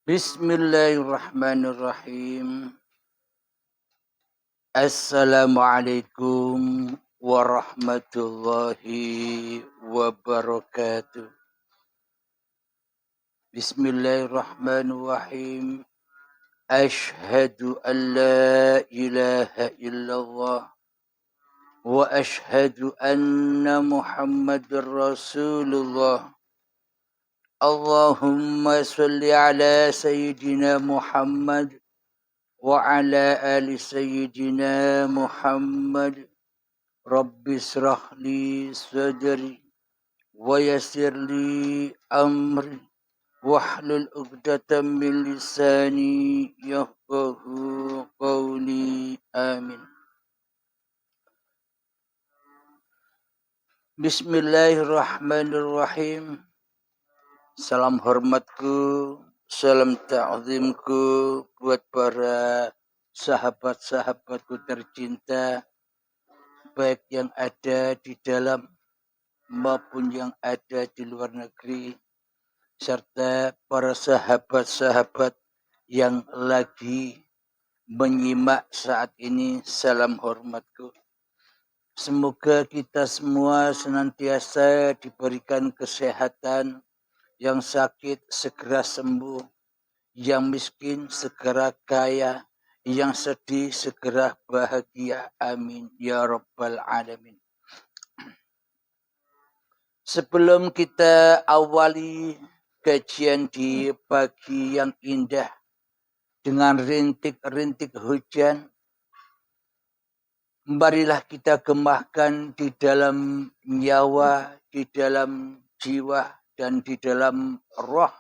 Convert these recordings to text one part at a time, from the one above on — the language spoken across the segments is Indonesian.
Bismillahirrahmanirrahim. Assalamualaikum warahmatullahi wabarakatuh. Bismillahirrahmanirrahim. Ashhadu an la ilaha illallah wa ashhadu anna Muhammadar Rasulullah. Allahumma salli ala sayyidina Muhammad wa ala ali sayyidina Muhammad. Rabbi israh li sadri wa yassir li amri wahlul 'uqdatam min lisani yafqahu qawli. Amin. Bismillahirrahmanirrahim. Salam hormatku, salam ta'zimku buat para sahabat-sahabatku tercinta, baik yang ada di dalam maupun yang ada di luar negeri, serta para sahabat-sahabat yang lagi menyimak saat ini. Salam hormatku. Semoga kita semua senantiasa diberikan kesehatan, yang sakit segera sembuh, yang miskin segera kaya, yang sedih segera bahagia. Amin ya rabbal alamin. Sebelum kita awali kajian di pagi yang indah dengan rintik-rintik hujan, marilah kita gemahkan di dalam nyawa, di dalam jiwa, dan di dalam roh,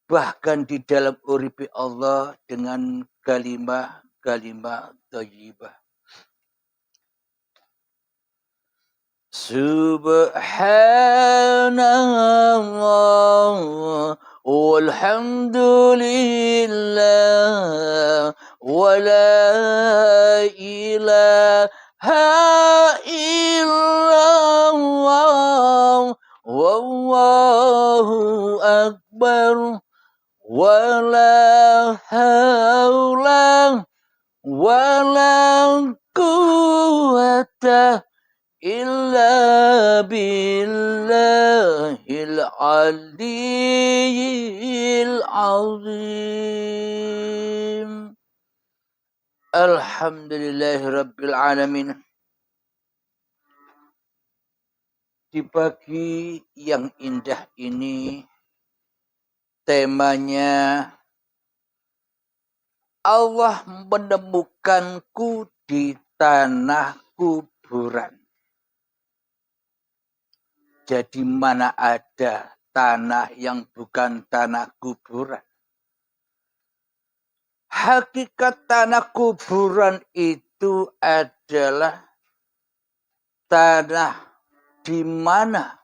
bahkan di dalam uripi Allah dengan kalimah-kalimah thayyibah. Subhanallah walhamdulillah wa la ilaha illallah wallahu akbar wa la hawla wa la quwwata illa billahil aliyyil azim. Alhamdulillahi rabbil alamin. Di pagi yang indah ini, temanya Allah menemukanku di tanah kuburan. Jadi mana ada tanah yang bukan tanah kuburan? Hakikat tanah kuburan itu adalah tanah di mana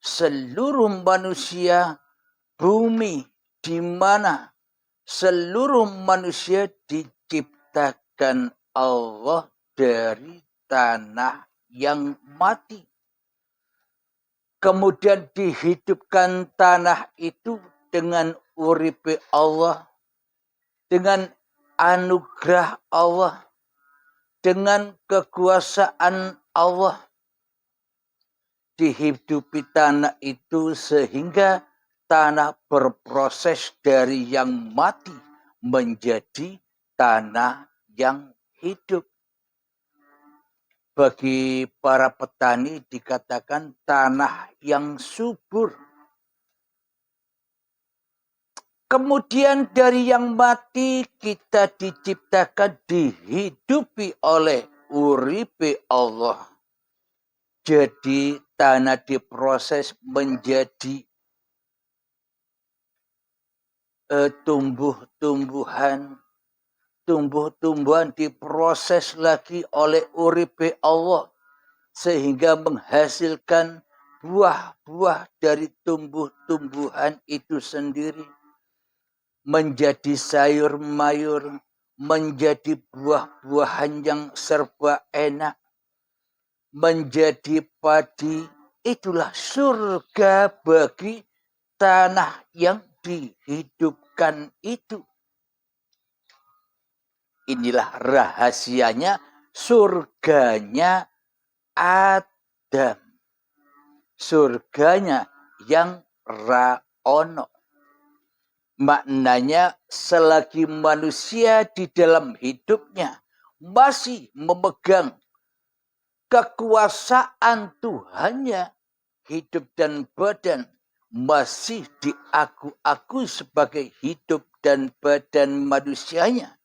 seluruh manusia, bumi di mana seluruh manusia diciptakan Allah dari tanah yang mati. Kemudian dihidupkan tanah itu dengan uripi Allah, dengan anugerah Allah, dengan kekuasaan Allah. Dihidupi tanah itu sehingga tanah berproses dari yang mati menjadi tanah yang hidup. Bagi para petani dikatakan tanah yang subur. Kemudian dari yang mati kita diciptakan, dihidupi oleh uripi Allah. Jadi tanah diproses menjadi tumbuh-tumbuhan. Tumbuh-tumbuhan diproses lagi oleh uripi Allah sehingga menghasilkan buah-buah dari tumbuh-tumbuhan itu sendiri. Menjadi sayur-mayur, menjadi buah-buahan yang serba enak, menjadi padi. Itulah surga bagi tanah yang dihidupkan bukan itu. Inilah rahasianya surganya Adam. Surganya yang Raono. Maknanya selagi manusia di dalam hidupnya masih memegang kekuasaan Tuhannya, hidup dan badan masih diaku-aku sebagai hidup dan badan manusianya.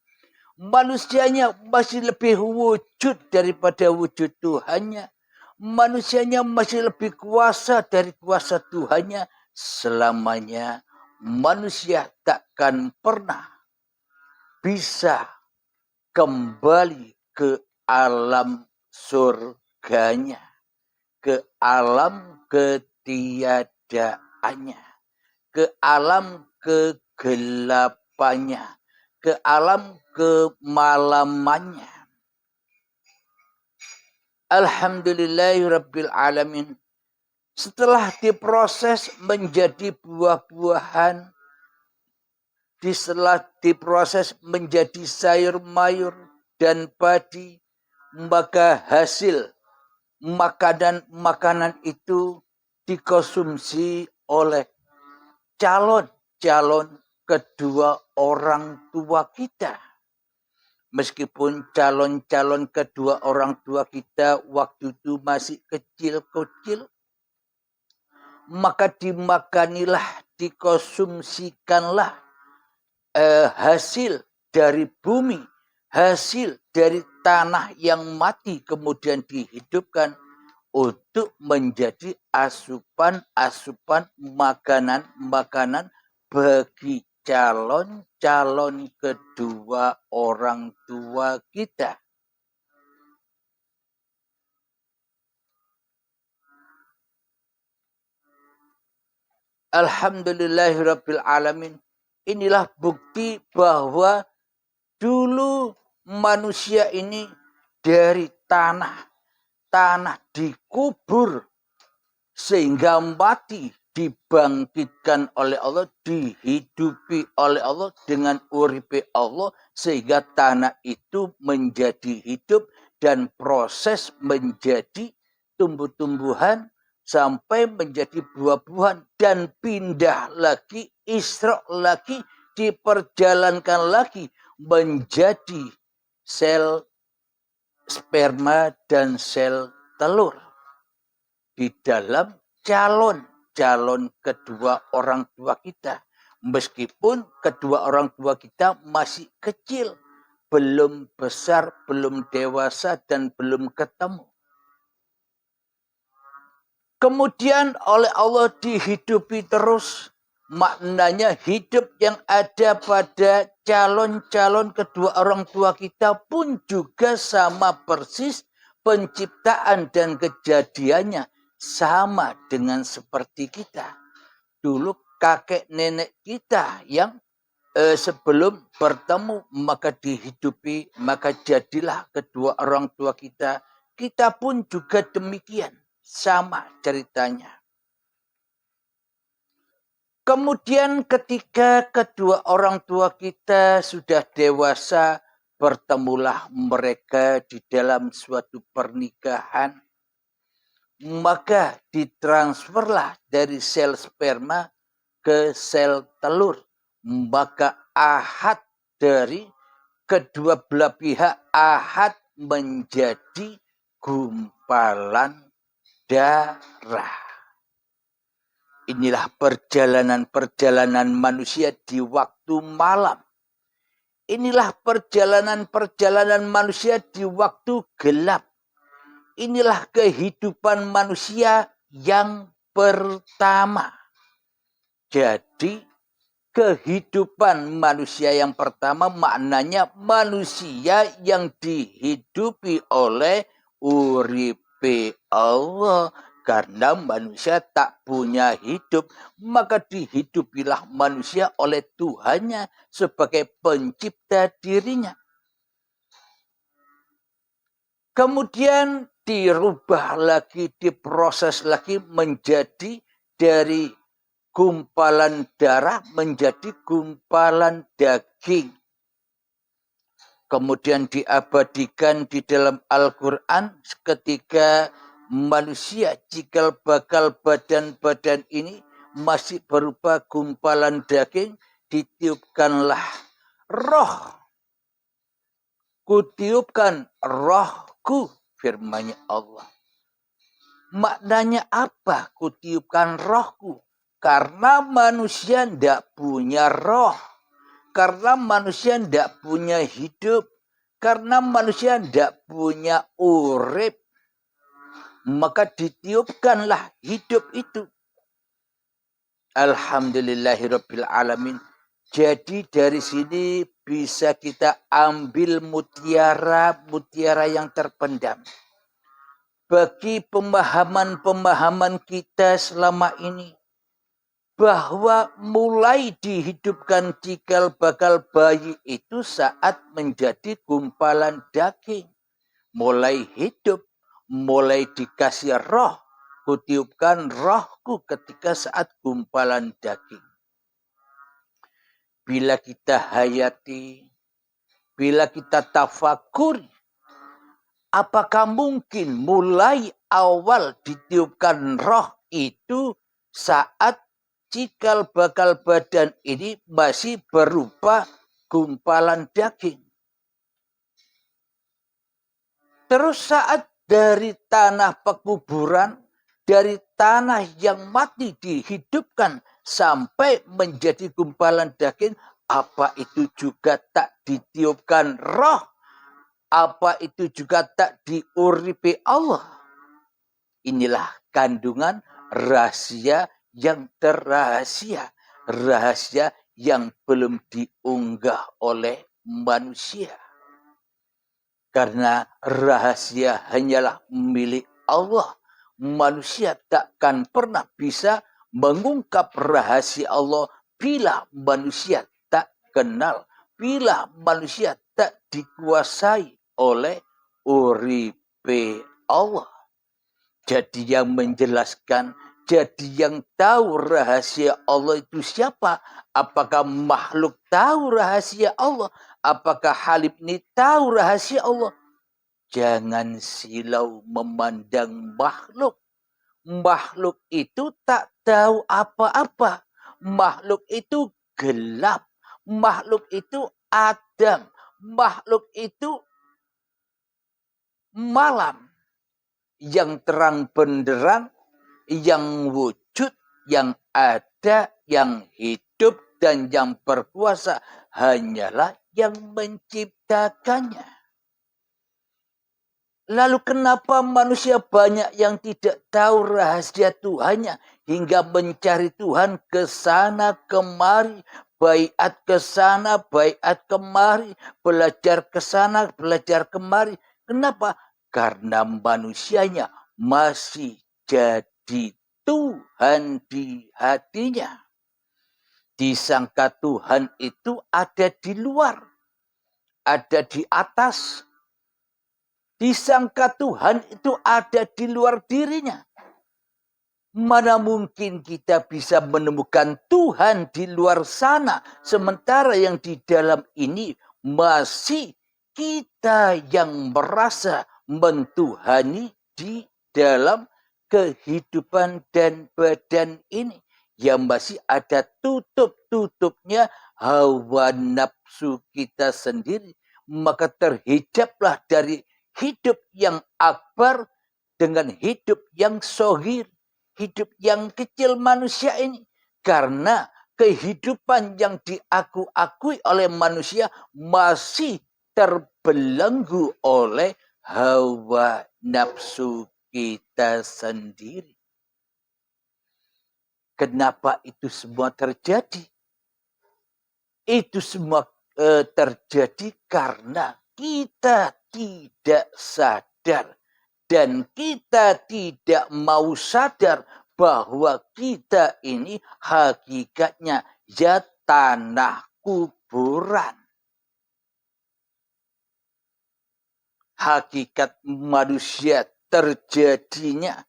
Manusianya masih lebih wujud daripada wujud Tuhannya. Manusianya masih lebih kuasa dari kuasa Tuhannya. Selamanya manusia takkan pernah bisa kembali ke alam surganya, ke alam ketiadaannya, ke alam kegelapannya, ke alam kemalamannya. Alhamdulillahirabbil alamin. Setelah diproses menjadi buah-buahan, setelah diproses menjadi sayur mayur dan padi, maka hasil makanan itu dikonsumsi oleh calon kedua orang tua kita. Meskipun calon kedua orang tua kita waktu itu masih kecil-kecil, maka dimakanilah, dikonsumsikanlah hasil dari bumi, hasil dari tanah yang mati kemudian dihidupkan untuk menjadi asupan-asupan makanan bagi calon kedua orang tua kita. Alhamdulillahirabbil alamin. Inilah bukti bahwa dulu manusia ini dari tanah dikubur sehingga mati, dibangkitkan oleh Allah, dihidupi oleh Allah dengan uripe Allah sehingga tanah itu menjadi hidup dan proses menjadi tumbuh-tumbuhan sampai menjadi buah-buahan dan pindah lagi, isra lagi, diperjalankan lagi menjadi sel sperma dan sel telur di dalam calon kedua orang tua kita. Meskipun kedua orang tua kita masih kecil, belum besar, belum dewasa, dan belum ketemu. Kemudian oleh Allah dihidupi terus. Maknanya hidup yang ada pada calon kedua orang tua kita pun juga sama persis penciptaan dan kejadiannya sama dengan seperti kita. Dulu kakek nenek kita yang sebelum bertemu maka dihidupi, maka jadilah kedua orang tua kita. Kita pun juga demikian, sama ceritanya. Kemudian ketika kedua orang tua kita sudah dewasa, bertemulah mereka di dalam suatu pernikahan. Maka ditransferlah dari sel sperma ke sel telur. Maka ahad dari kedua belah pihak ahad menjadi gumpalan darah. Inilah perjalanan manusia di waktu malam. Inilah perjalanan manusia di waktu gelap. Inilah kehidupan manusia yang pertama. Jadi kehidupan manusia yang pertama maknanya manusia yang dihidupi oleh uripe Allah. Karena manusia tak punya hidup, maka dihidupilah manusia oleh Tuhannya sebagai pencipta dirinya. Kemudian dirubah lagi, diproses lagi menjadi dari gumpalan darah menjadi gumpalan daging. Kemudian diabadikan di dalam Al-Quran ketika manusia cikal bakal badan-badan ini masih berupa gumpalan daging, ditiupkanlah roh. Kutiupkan rohku, firman-Nya Allah. Maknanya apa? Kutiupkan rohku. Karena manusia tidak punya roh. Karena manusia tidak punya hidup. Karena manusia tidak punya urip. Maka ditiupkanlah hidup itu. Alhamdulillahirabbil alamin. Jadi dari sini bisa kita ambil mutiara yang terpendam. Bagi pemahaman-pemahaman kita selama ini, bahwa mulai dihidupkan cikal bakal bayi itu saat menjadi gumpalan daging. Mulai hidup, mulai dikasih roh. Kutiupkan rohku ketika saat gumpalan daging. Bila kita hayati, bila kita tafakuri, apakah mungkin mulai awal ditiupkan roh itu saat cikal bakal badan ini masih berupa gumpalan daging? Terus saat dari tanah pekuburan, dari tanah yang mati dihidupkan sampai menjadi gumpalan daging, apa itu juga tak ditiupkan roh? Apa itu juga tak diuripi Allah? Inilah kandungan rahasia yang terrahasia. Rahasia yang belum diunggah oleh manusia. Karena rahasia hanyalah milik Allah. Manusia takkan pernah bisa mengungkap rahasia Allah bila manusia tak kenal. Bila manusia tak dikuasai oleh uripe Allah. Jadi yang menjelaskan, jadi yang tahu rahasia Allah itu siapa? Apakah makhluk tahu rahasia Allah? Apakah Halib ini tahu rahasia Allah? Jangan silau memandang makhluk. Makhluk itu tak tahu apa-apa. Makhluk itu gelap. Makhluk itu adam. Makhluk itu malam. Yang terang benderang, yang wujud, yang ada, yang hidup, dan yang berkuasa hanyalah yang menciptakannya. Lalu kenapa manusia banyak yang tidak tahu rahasia Tuhannya hingga mencari Tuhan ke sana kemari, baiat ke sana, baiat kemari, belajar ke sana, belajar kemari. Kenapa? Karena manusianya masih jadi Tuhan di hatinya. Disangka Tuhan itu ada di luar, ada di atas. Disangka Tuhan itu ada di luar dirinya. Mana mungkin kita bisa menemukan Tuhan di luar sana, sementara yang di dalam ini masih kita yang merasa mentuhani di dalam kehidupan dan badan ini. Yang masih ada tutup-tutupnya hawa nafsu kita sendiri. Maka terhijablah dari hidup yang akbar dengan hidup yang sohir. Hidup yang kecil manusia ini. Karena kehidupan yang diakui oleh manusia masih terbelenggu oleh hawa nafsu kita sendiri. Kenapa itu semua terjadi? Itu semua terjadi karena kita tidak sadar dan kita tidak mau sadar bahwa kita ini hakikatnya ya tanah kuburan. Hakikat manusia terjadinya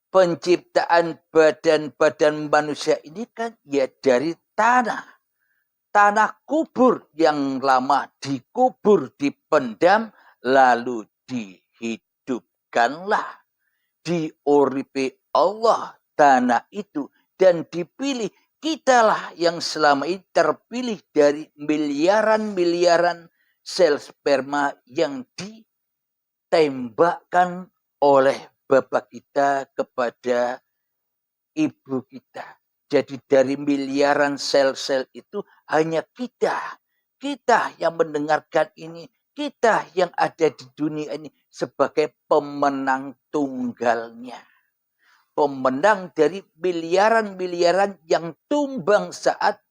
penciptaan badan-badan manusia ini kan ya dari tanah. Tanah kubur yang lama dikubur, dipendam, lalu dihidupkanlah. Diuripi Allah tanah itu dan dipilih. Kitalah yang selama ini terpilih dari miliaran-miliaran sel sperma yang ditembakkan oleh bapak kita kepada ibu kita. Jadi dari miliaran sel-sel itu hanya kita yang mendengarkan ini, kita yang ada di dunia ini sebagai pemenang tunggalnya. Pemenang dari miliaran-miliaran yang tumbang saat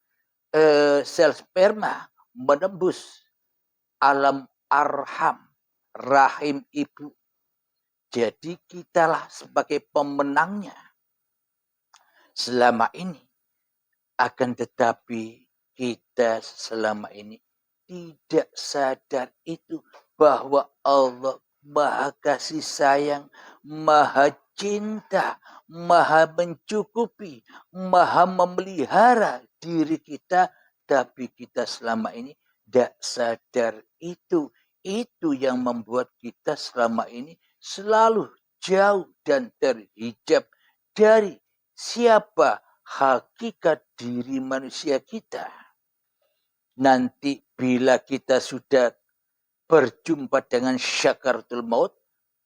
sel sperma menembus alam arham, rahim ibu. Jadi kitalah sebagai pemenangnya. Selama ini. Akan tetapi kita selama ini tidak sadar itu bahwa Allah Maha kasih sayang, Maha cinta, Maha mencukupi, Maha memelihara diri kita, tapi kita selama ini tidak sadar itu. Itu yang membuat kita selama ini selalu jauh dan terhijab dari siapa hakikat diri manusia kita. Nanti bila kita sudah berjumpa dengan syakaratul maut,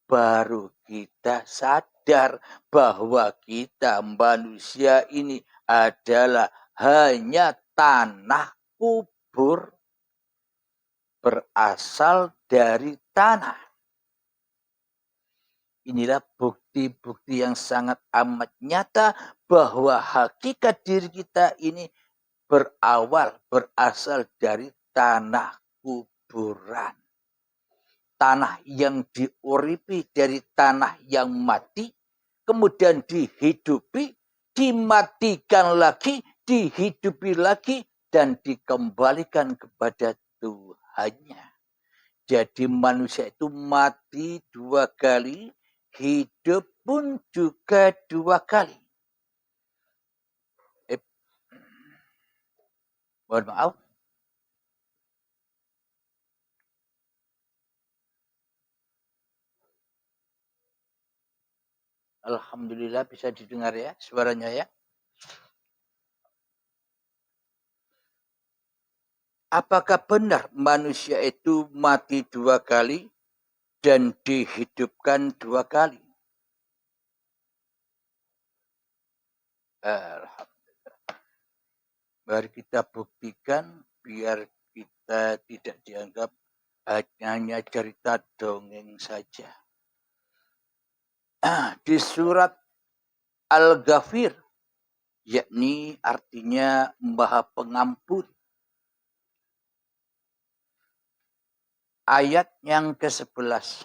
baru kita sadar bahwa kita manusia ini adalah hanya tanah kubur berasal dari tanah. Inilah bukti-bukti yang sangat amat nyata bahwa hakikat diri kita ini berasal dari tanah kuburan. Tanah yang diuripi dari tanah yang mati, kemudian dihidupi, dimatikan lagi, dihidupi lagi, dan dikembalikan kepada Tuhannya. Jadi manusia itu mati 2 kali, hidup pun juga 2 kali. Mohon maaf. Alhamdulillah bisa didengar ya suaranya ya. Apakah benar manusia itu mati 2 kali dan dihidupkan 2 kali? Alhamdulillah. Mari kita buktikan biar kita tidak dianggap hanya cerita dongeng saja. Di surat Al-Ghafir, yakni artinya Maha Pengampun. Ayat yang ke-11.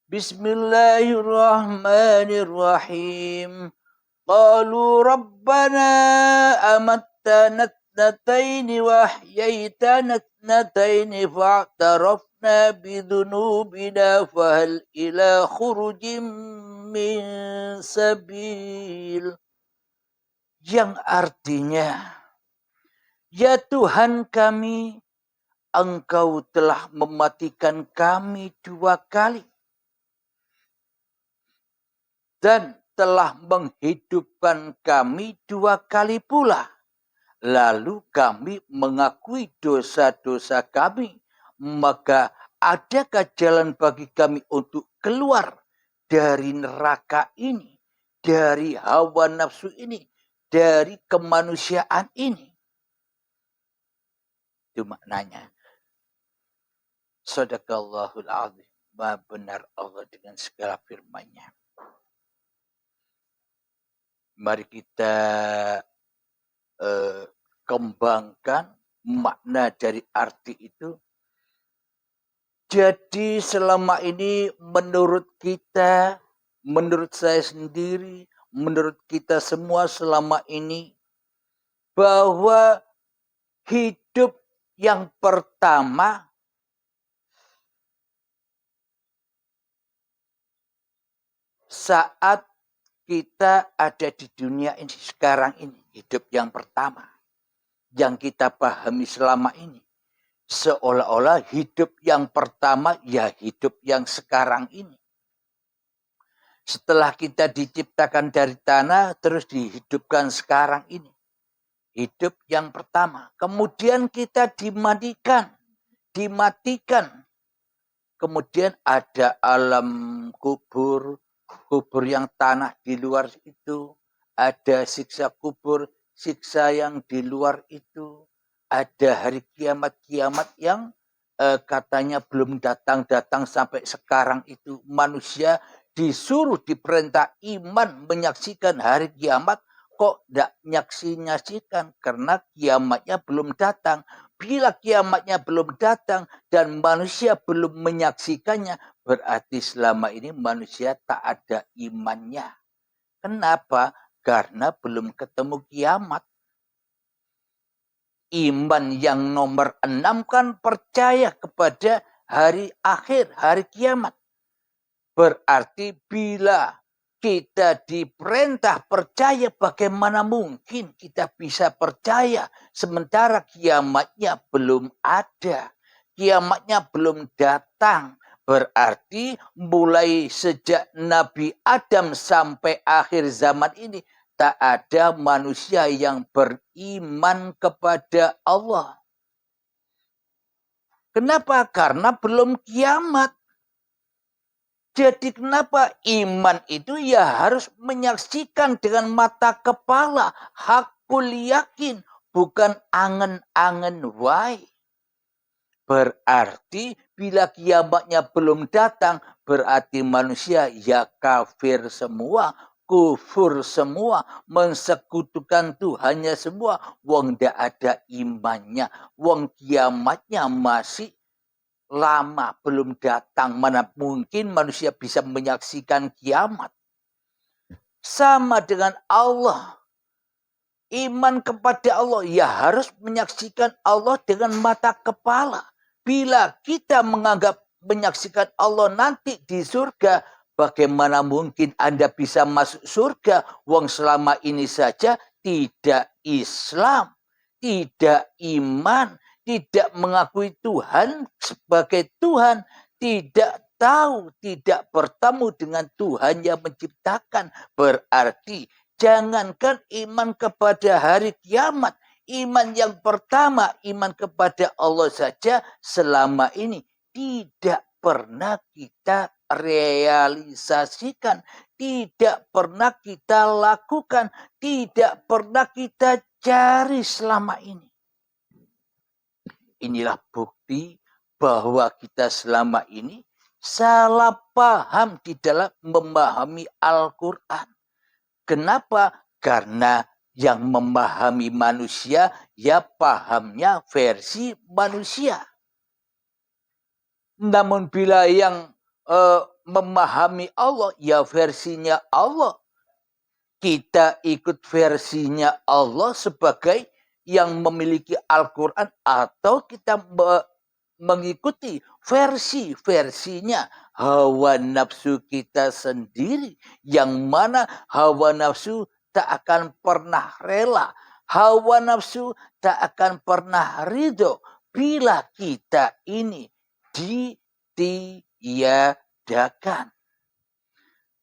Bismillahirrahmanirrahim. Qalu Rabbana amattana tnataini wa ahyaitana tnataini fa'tarafna bidhunubina fahal ila khurujim min sabil. Yang artinya, ya Tuhan kami, Engkau telah mematikan kami 2 kali. Dan telah menghidupkan kami 2 kali pula. Lalu kami mengakui dosa-dosa kami. Maka adakah jalan bagi kami untuk keluar dari neraka ini? Dari hawa nafsu ini? Dari kemanusiaan ini? Itu maknanya. Sadaqallahul azim. Maha benar Allah dengan segala firman-Nya. Mari kita kembangkan makna dari arti itu. Jadi selama ini menurut kita, menurut saya sendiri, menurut kita semua selama ini, bahwa hidup yang pertama saat kita ada di dunia ini sekarang ini, hidup yang pertama yang kita pahami selama ini, seolah-olah hidup yang pertama ya hidup yang sekarang ini. Setelah kita diciptakan dari tanah, terus dihidupkan sekarang ini. Hidup yang pertama. Kemudian kita dimatikan. Kemudian ada alam kubur. Kubur yang tanah di luar itu. Ada siksa kubur, siksa yang di luar itu. Ada hari kiamat-kiamat yang katanya belum datang-datang sampai sekarang itu. Manusia disuruh diperintah iman menyaksikan hari kiamat, kok tidak nyaksikan karena kiamatnya belum datang. Bila kiamatnya belum datang dan manusia belum menyaksikannya, berarti selama ini manusia tak ada imannya. Kenapa? Karena belum ketemu kiamat. Iman yang nomor 6 kan percaya kepada hari akhir, hari kiamat. Berarti bila kita diperintah percaya, bagaimana mungkin kita bisa percaya sementara kiamatnya belum ada, kiamatnya belum datang. Berarti mulai sejak Nabi Adam sampai akhir zaman ini tak ada manusia yang beriman kepada Allah. Kenapa? Karena belum kiamat. Jadi kenapa iman itu ya harus menyaksikan dengan mata kepala. Hakul yakin, bukan angen-angen wae. Berarti bila kiamatnya belum datang, berarti manusia ya kafir semua, kufur semua, mensekutukan Tuhannya semua. Wong ndak ada imannya, wong kiamatnya masih lama belum datang. Mana mungkin manusia bisa menyaksikan kiamat. Sama dengan Allah. Iman kepada Allah ya harus menyaksikan Allah dengan mata kepala. Bila kita menganggap menyaksikan Allah nanti di surga, bagaimana mungkin Anda bisa masuk surga? Wong selama ini saja tidak Islam, tidak iman, tidak mengakui Tuhan sebagai Tuhan, tidak tahu, tidak bertemu dengan Tuhan yang menciptakan. Berarti jangankan iman kepada hari kiamat, iman yang pertama, iman kepada Allah saja selama ini tidak pernah kita realisasikan, tidak pernah kita lakukan, tidak pernah kita cari selama ini. Inilah bukti bahwa kita selama ini salah paham di dalam memahami Al-Quran. Kenapa? Karena yang memahami manusia ya pahamnya versi manusia. Namun bila yang memahami Allah ya versinya Allah. Kita ikut versinya Allah sebagai yang memiliki Al-Quran atau kita mengikuti versi-versinya hawa nafsu kita sendiri, yang mana hawa nafsu tak akan pernah rela, hawa nafsu tak akan pernah ridho bila kita ini ditiadakan.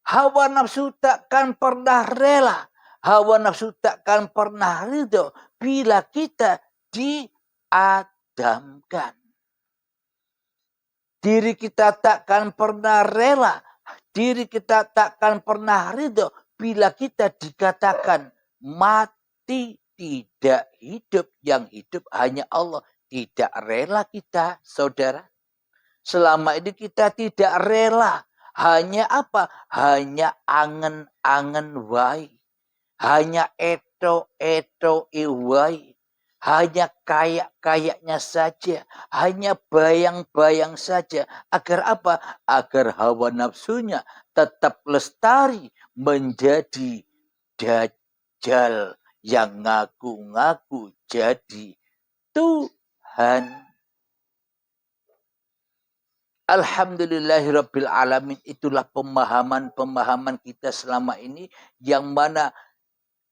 Hawa nafsu takkan pernah rela, hawa nafsu takkan pernah ridho bila kita diadamkan. Diri kita takkan pernah rela, diri kita takkan pernah ridho bila kita dikatakan mati, tidak hidup. Yang hidup hanya Allah. Tidak rela kita, saudara. Selama ini kita tidak rela. Hanya apa? Hanya angen-angen wae. Hanya eto-eto wae. Hanya kayak-kayaknya saja. Hanya bayang-bayang saja. Agar apa? Agar hawa nafsunya tetap lestari menjadi dajjal yang ngaku-ngaku jadi Tuhan. Alhamdulillahirabbil alamin, itulah pemahaman kita selama ini, yang mana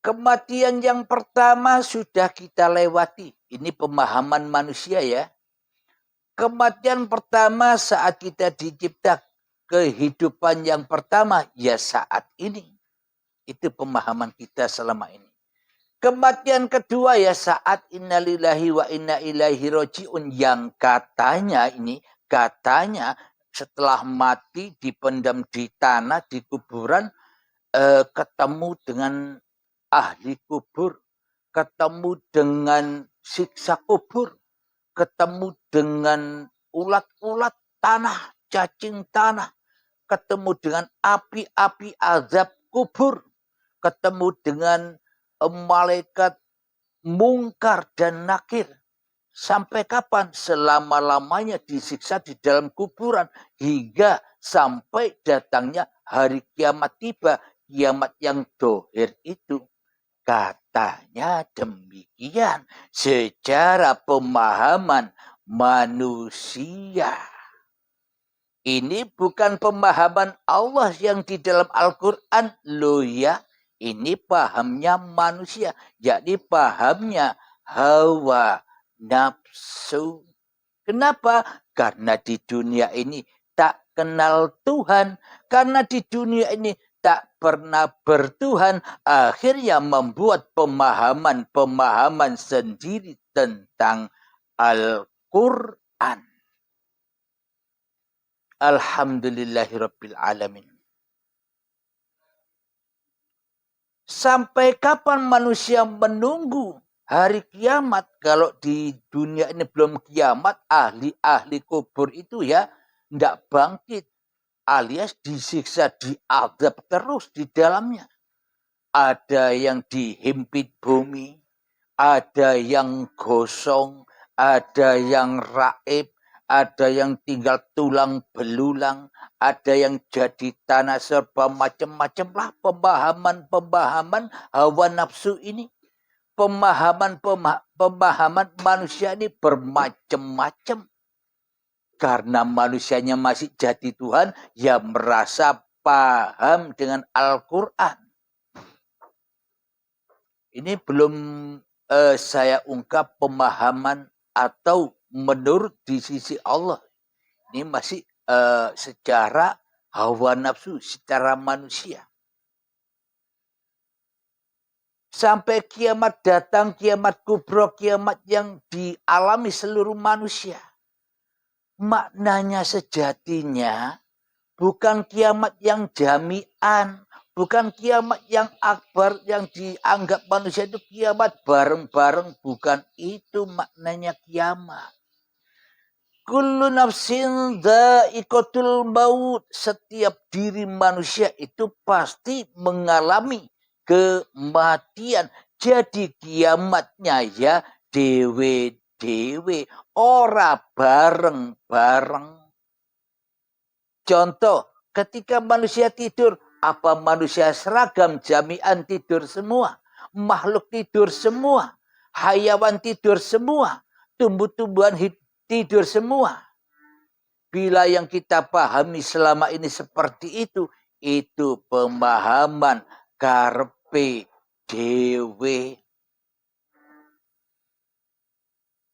kematian yang pertama sudah kita lewati. Ini pemahaman manusia ya. Kematian pertama saat kita dicipta, kehidupan yang pertama ya saat ini. Itu pemahaman kita selama ini. Kematian kedua ya saat innalillahi wa inna ilaihi roji'un, yang katanya setelah mati dipendam di tanah, di kuburan, ketemu dengan ahli kubur, ketemu dengan siksa kubur, ketemu dengan ulat-ulat tanah, cacing tanah, ketemu dengan api-api azab kubur, ketemu dengan malaikat mungkar dan nakir. Sampai kapan? Selama-lamanya disiksa di dalam kuburan, hingga sampai datangnya hari kiamat tiba. Kiamat yang dohir itu. Katanya demikian secara pemahaman manusia. Ini bukan pemahaman Allah yang di dalam Al-Quran. Loh ya, ini pahamnya manusia. Jadi pahamnya hawa nafsu. Kenapa? Karena di dunia ini tak kenal Tuhan. Karena di dunia ini tak pernah bertuhan. Akhirnya membuat pemahaman-pemahaman sendiri tentang Al-Quran. Alhamdulillahirabbil alamin. Sampai kapan manusia menunggu hari kiamat? Kalau di dunia ini belum kiamat, ahli-ahli kubur itu ya tidak bangkit, alias disiksa, diazab terus di dalamnya. Ada yang dihimpit bumi, ada yang gosong, ada yang raib, ada yang tinggal tulang belulang, ada yang jadi tanah, serba macam-macam lah pemahaman hawa nafsu ini. Pemahaman manusia ini bermacam-macam. Karena manusianya masih jadi Tuhan, ya merasa paham dengan Al-Quran. Ini belum saya ungkap pemahaman atau menurut di sisi Allah. Ini masih secara hawa nafsu, secara manusia. Sampai kiamat datang, kiamat kubro, kiamat yang dialami seluruh manusia. Maknanya sejatinya bukan kiamat yang jami'an, bukan kiamat yang akbar, yang dianggap manusia itu kiamat bareng-bareng. Bukan itu maknanya kiamat. Kullu nafsin dha'iqatul maut. Setiap diri manusia itu pasti mengalami kematian. Jadi kiamatnya ya dewe-dewe, ora bareng-bareng. Contoh, ketika manusia tidur, apa manusia seragam jami'an tidur semua? Makhluk tidur semua, hayawan tidur semua, tumbuh-tumbuhan tidur semua. Bila yang kita pahami selama ini seperti itu pemahaman karpe dewe.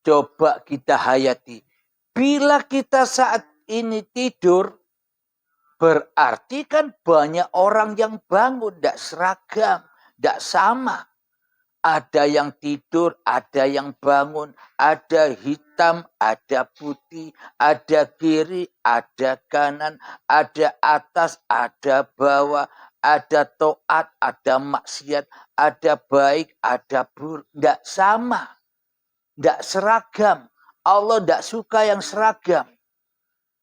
Coba kita hayati. Bila kita saat ini tidur, berarti kan banyak orang yang bangun, tidak seragam, tidak sama. Ada yang tidur, ada yang bangun, ada hitam, ada putih, ada kiri, ada kanan, ada atas, ada bawah, ada taat, ada maksiat, ada baik, ada buruk. Tidak sama, tidak seragam. Allah tidak suka yang seragam.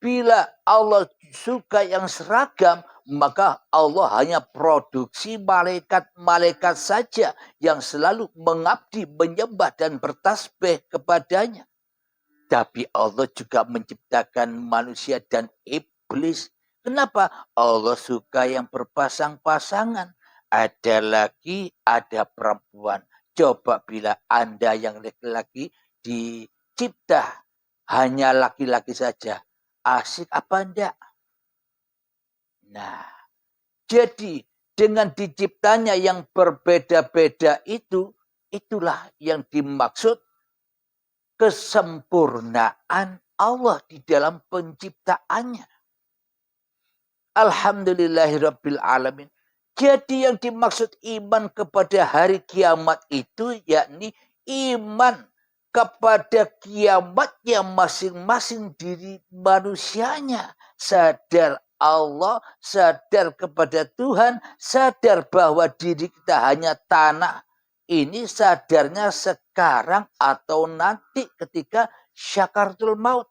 Bila Allah suka yang seragam, maka Allah hanya produksi malaikat-malaikat saja yang selalu mengabdi, menyembah dan bertasbih kepadanya. Tapi Allah juga menciptakan manusia dan iblis. Kenapa? Allah suka yang berpasang-pasangan. Ada laki, ada perempuan. Coba bila Anda yang laki-laki dicipta hanya laki-laki saja. asik apa enggak? Nah, jadi dengan diciptanya yang berbeda-beda itu, itulah yang dimaksud kesempurnaan Allah di dalam penciptaannya. Alhamdulillahirabbil alamin. Jadi yang dimaksud iman kepada hari kiamat itu yakni iman kepada kiamatnya masing-masing diri manusianya. Sadar Allah, sadar kepada Tuhan, sadar bahwa diri kita hanya tanah. Ini sadarnya sekarang atau nanti ketika syakaratul maut.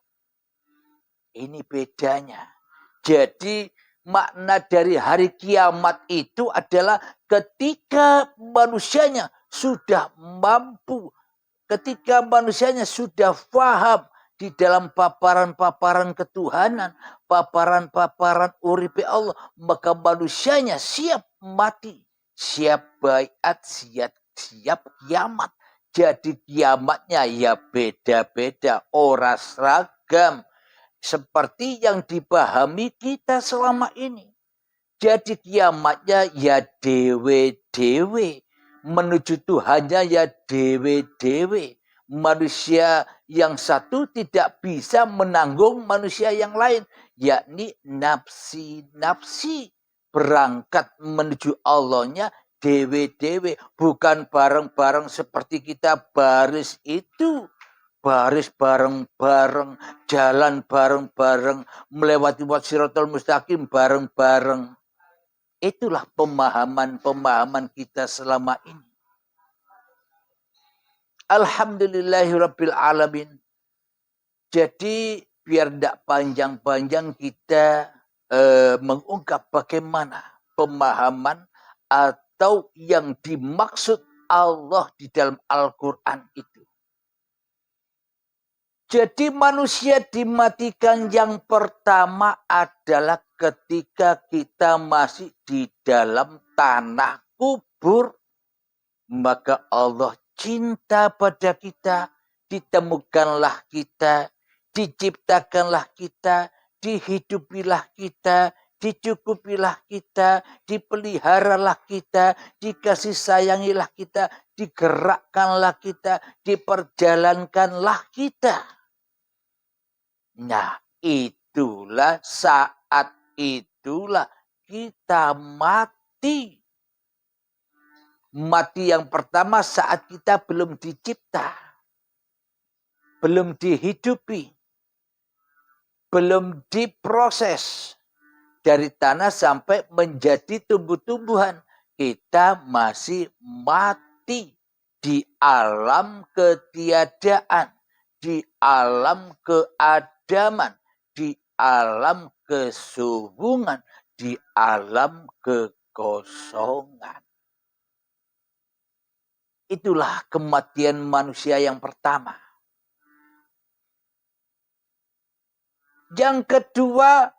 Ini bedanya. Jadi makna dari hari kiamat itu adalah ketika manusianya sudah mampu, ketika manusianya sudah faham di dalam paparan-paparan ketuhanan, paparan-paparan uripe Allah, maka manusianya siap mati, siap baiat, siap kiamat. Jadi kiamatnya ya beda-beda, ora seragam. Seperti yang dipahami kita selama ini. Jadi kiamatnya ya dewe-dewe. Menuju Tuhannya ya dewe-dewe. Manusia yang satu tidak bisa menanggung manusia yang lain. Yakni nafsi-nafsi. Berangkat menuju Allahnya dewe-dewe. Bukan bareng-bareng seperti kita baris itu. Baris bareng-bareng, jalan bareng-bareng, melewati siratal mustaqim bareng-bareng. Itulah pemahaman-pemahaman kita selama ini. Alhamdulillahirabbil alamin. Jadi biar tidak panjang-panjang kita mengungkap bagaimana pemahaman atau yang dimaksud Allah di dalam Al-Quran itu. Jadi manusia dimatikan yang pertama adalah ketika kita masih di dalam tanah kubur. Maka Allah cinta pada kita, ditemukanlah kita, diciptakanlah kita, dihidupilah kita, dicukupilah kita, dipeliharalah kita, dikasih sayangilah kita, digerakkanlah kita, diperjalankanlah kita. Nah, itulah saat itulah kita mati. Mati yang pertama saat kita belum dicipta. Belum dihidupi. Belum diproses. Dari tanah sampai menjadi tumbuh-tumbuhan. Kita masih mati di alam ketiadaan. Di alam keadaman, di alam kesubuhan, di alam kekosongan. Itulah kematian manusia yang pertama. Yang kedua,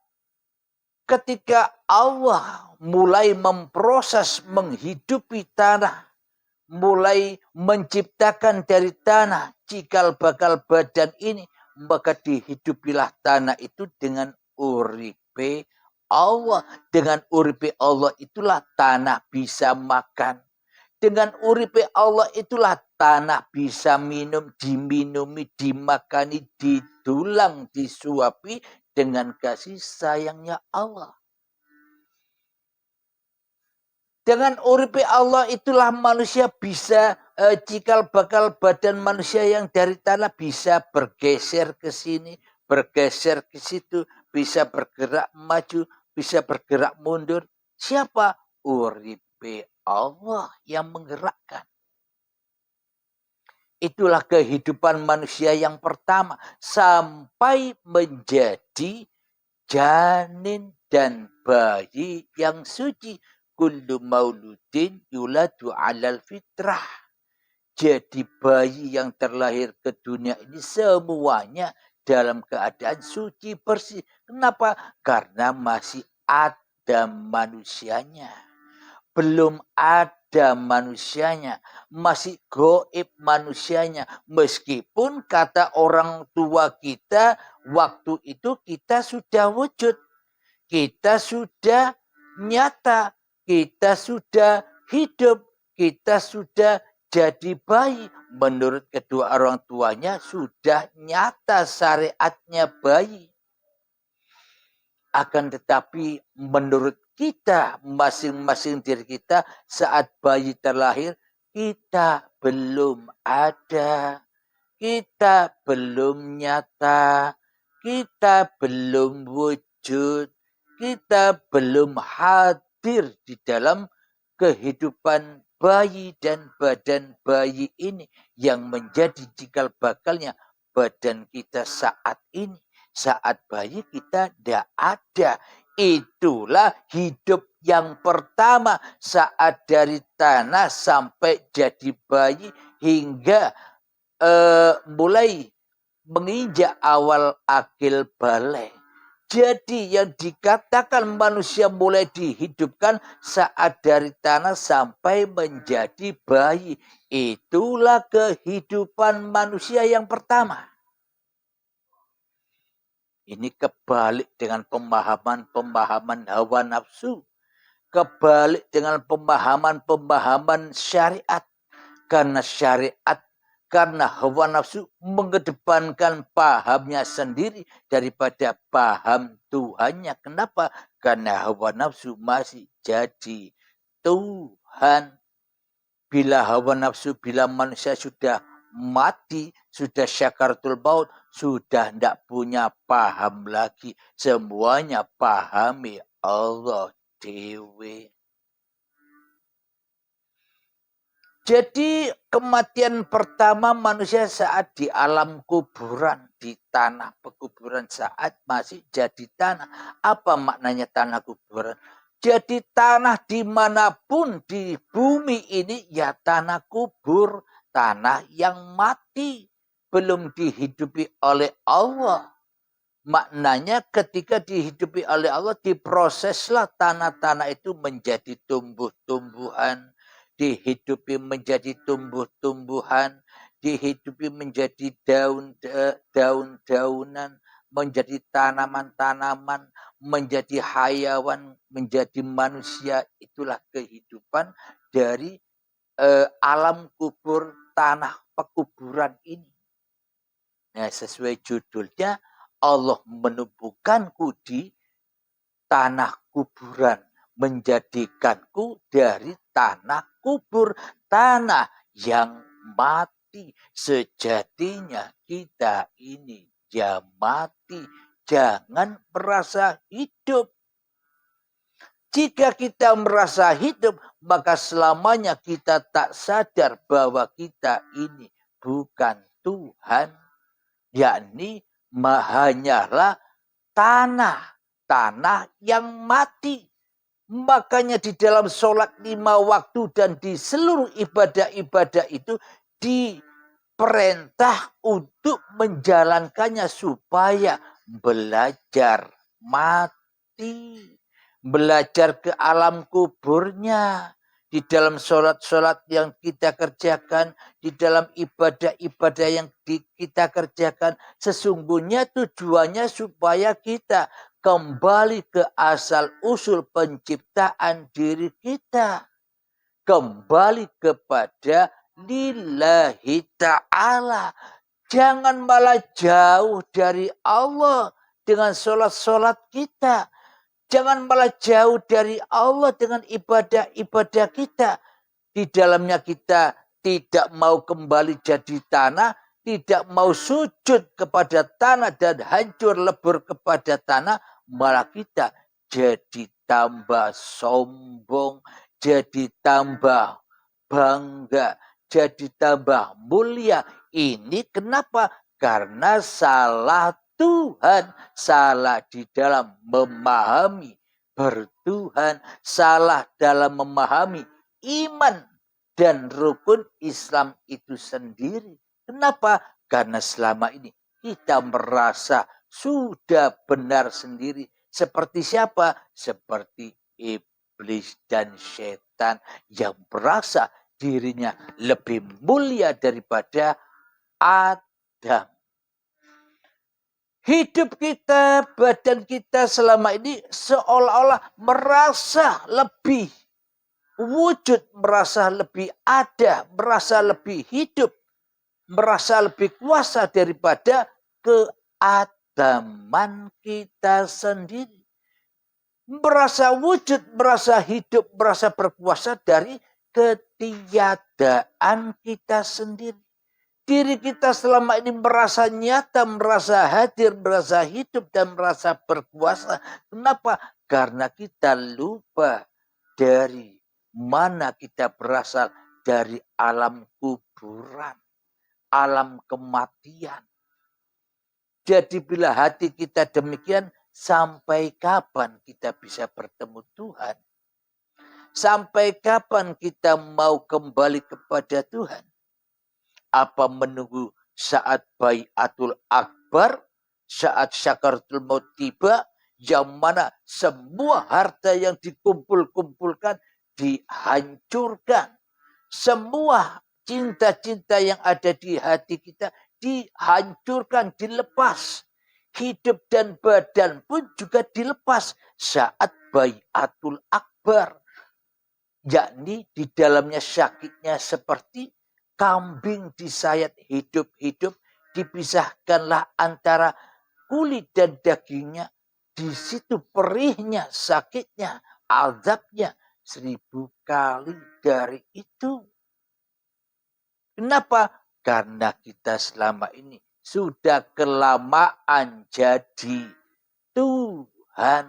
ketika Allah mulai memproses menghidupi tanah, mulai menciptakan dari tanah cikal bakal badan ini, maka dihidupilah tanah itu dengan uripe Allah. Dengan uripe Allah itulah tanah bisa makan. Dengan uripe Allah itulah tanah bisa minum, diminumi, dimakani, didulang, disuapi dengan kasih sayangnya Allah. Dengan uripe Allah itulah manusia bisa cikal bakal badan manusia yang dari tanah bisa bergeser ke sini, bergeser ke situ, bisa bergerak maju, bisa bergerak mundur. Siapa? Uripe Allah yang menggerakkan. Itulah kehidupan manusia yang pertama sampai menjadi janin dan bayi yang suci. Kullu mauludin yuladu alal fitrah. Jadi bayi yang terlahir ke dunia ini semuanya dalam keadaan suci bersih. Kenapa? Karena masih ada manusianya. Belum ada ada manusianya, masih goib manusianya. Meskipun kata orang tua kita, waktu itu kita sudah wujud, kita sudah nyata, kita sudah hidup, kita sudah jadi bayi. Menurut kedua orang tuanya sudah nyata syariatnya bayi. Akan tetapi menurut kita, masing-masing diri kita saat bayi terlahir, kita belum ada, kita belum nyata, kita belum wujud, kita belum hadir di dalam kehidupan bayi dan badan bayi ini yang menjadi cikal bakalnya badan kita saat ini. Saat bayi kita tidak ada. Itulah hidup yang pertama saat dari tanah sampai jadi bayi hingga mulai menginjak awal akil balik. Jadi yang dikatakan manusia mulai dihidupkan saat dari tanah sampai menjadi bayi. Itulah kehidupan manusia yang pertama. Ini kebalik dengan pemahaman hawa nafsu. Kebalik dengan pemahaman syariat. Karena syariat, karena hawa nafsu mengedepankan pahamnya sendiri daripada paham Tuhannya. Kenapa? Karena hawa nafsu masih jadi Tuhan. Bila hawa nafsu, bila manusia sudah mati, sudah syakaratul maut, sudah tidak punya paham lagi. Semuanya pahami Allah dewe. Jadi kematian pertama manusia saat di alam kuburan, di tanah pekuburan saat masih jadi tanah. Apa maknanya tanah kuburan? Jadi tanah dimanapun di bumi ini ya tanah kubur, tanah yang mati, belum dihidupi oleh Allah. Maknanya ketika dihidupi oleh Allah, diproseslah tanah-tanah itu menjadi tumbuh-tumbuhan, dihidupi menjadi tumbuh-tumbuhan, dihidupi menjadi daun-daunan, menjadi tanaman-tanaman, menjadi hayawan, menjadi manusia. Itulah kehidupan dari alam kubur, tanah pekuburan ini. Nah, sesuai judulnya, Allah menumbuhkanku di tanah kuburan, menjadikanku dari tanah kubur, tanah yang mati. Sejatinya kita ini ya mati, jangan merasa hidup. Jika kita merasa hidup, maka selamanya kita tak sadar bahwa kita ini bukan Tuhan, yakni hanyalah tanah yang mati. Makanya di dalam sholat 5 waktu dan di seluruh ibadah-ibadah itu diperintah untuk menjalankannya supaya belajar mati. Belajar ke alam kuburnya. Di dalam sholat-sholat yang kita kerjakan, di dalam ibadah-ibadah yang kita kerjakan, sesungguhnya tujuannya supaya kita kembali ke asal-usul penciptaan diri kita. Kembali kepada lillahi ta'ala. Jangan malah jauh dari Allah dengan sholat-sholat kita. Jangan malah jauh dari Allah dengan ibadah-ibadah kita. Di dalamnya kita tidak mau kembali jadi tanah, tidak mau sujud kepada tanah dan hancur lebur kepada tanah, malah kita jadi tambah sombong, jadi tambah bangga, jadi tambah mulia. Ini kenapa? Karena salah Tuhan, salah di dalam memahami bertuhan, salah dalam memahami iman dan rukun Islam itu sendiri. Kenapa? Karena selama ini kita merasa sudah benar sendiri. Seperti siapa? Seperti iblis. iblis dan setan yang merasa dirinya lebih mulia daripada Adam. Hidup kita, badan kita selama ini seolah-olah merasa lebih wujud, merasa lebih ada, merasa lebih hidup, merasa lebih kuasa daripada keadaman kita sendiri. Merasa wujud, merasa hidup, merasa berkuasa dari ketiadaan kita sendiri. Diri kita selama ini merasa nyata, merasa hadir, merasa hidup, dan merasa berkuasa. Kenapa? Karena kita lupa dari mana kita berasal, dari alam kuburan, alam kematian. Jadi bila hati kita demikian, sampai kapan kita bisa bertemu Tuhan? Sampai kapan kita mau kembali kepada Tuhan? Apa menunggu saat Baiatul Akbar, saat Sakaratul Maut tiba, yang mana semua harta yang dikumpul-kumpulkan dihancurkan. Semua cinta-cinta yang ada di hati kita dihancurkan, dilepas. Hidup dan badan pun juga dilepas saat Baiatul Akbar. Yakni di dalamnya sakitnya seperti kambing disayat hidup-hidup, dipisahkanlah antara kulit dan dagingnya. Di situ perihnya, sakitnya, azabnya 1000 kali dari itu. Kenapa? Karena kita selama ini sudah kelamaan jadi Tuhan.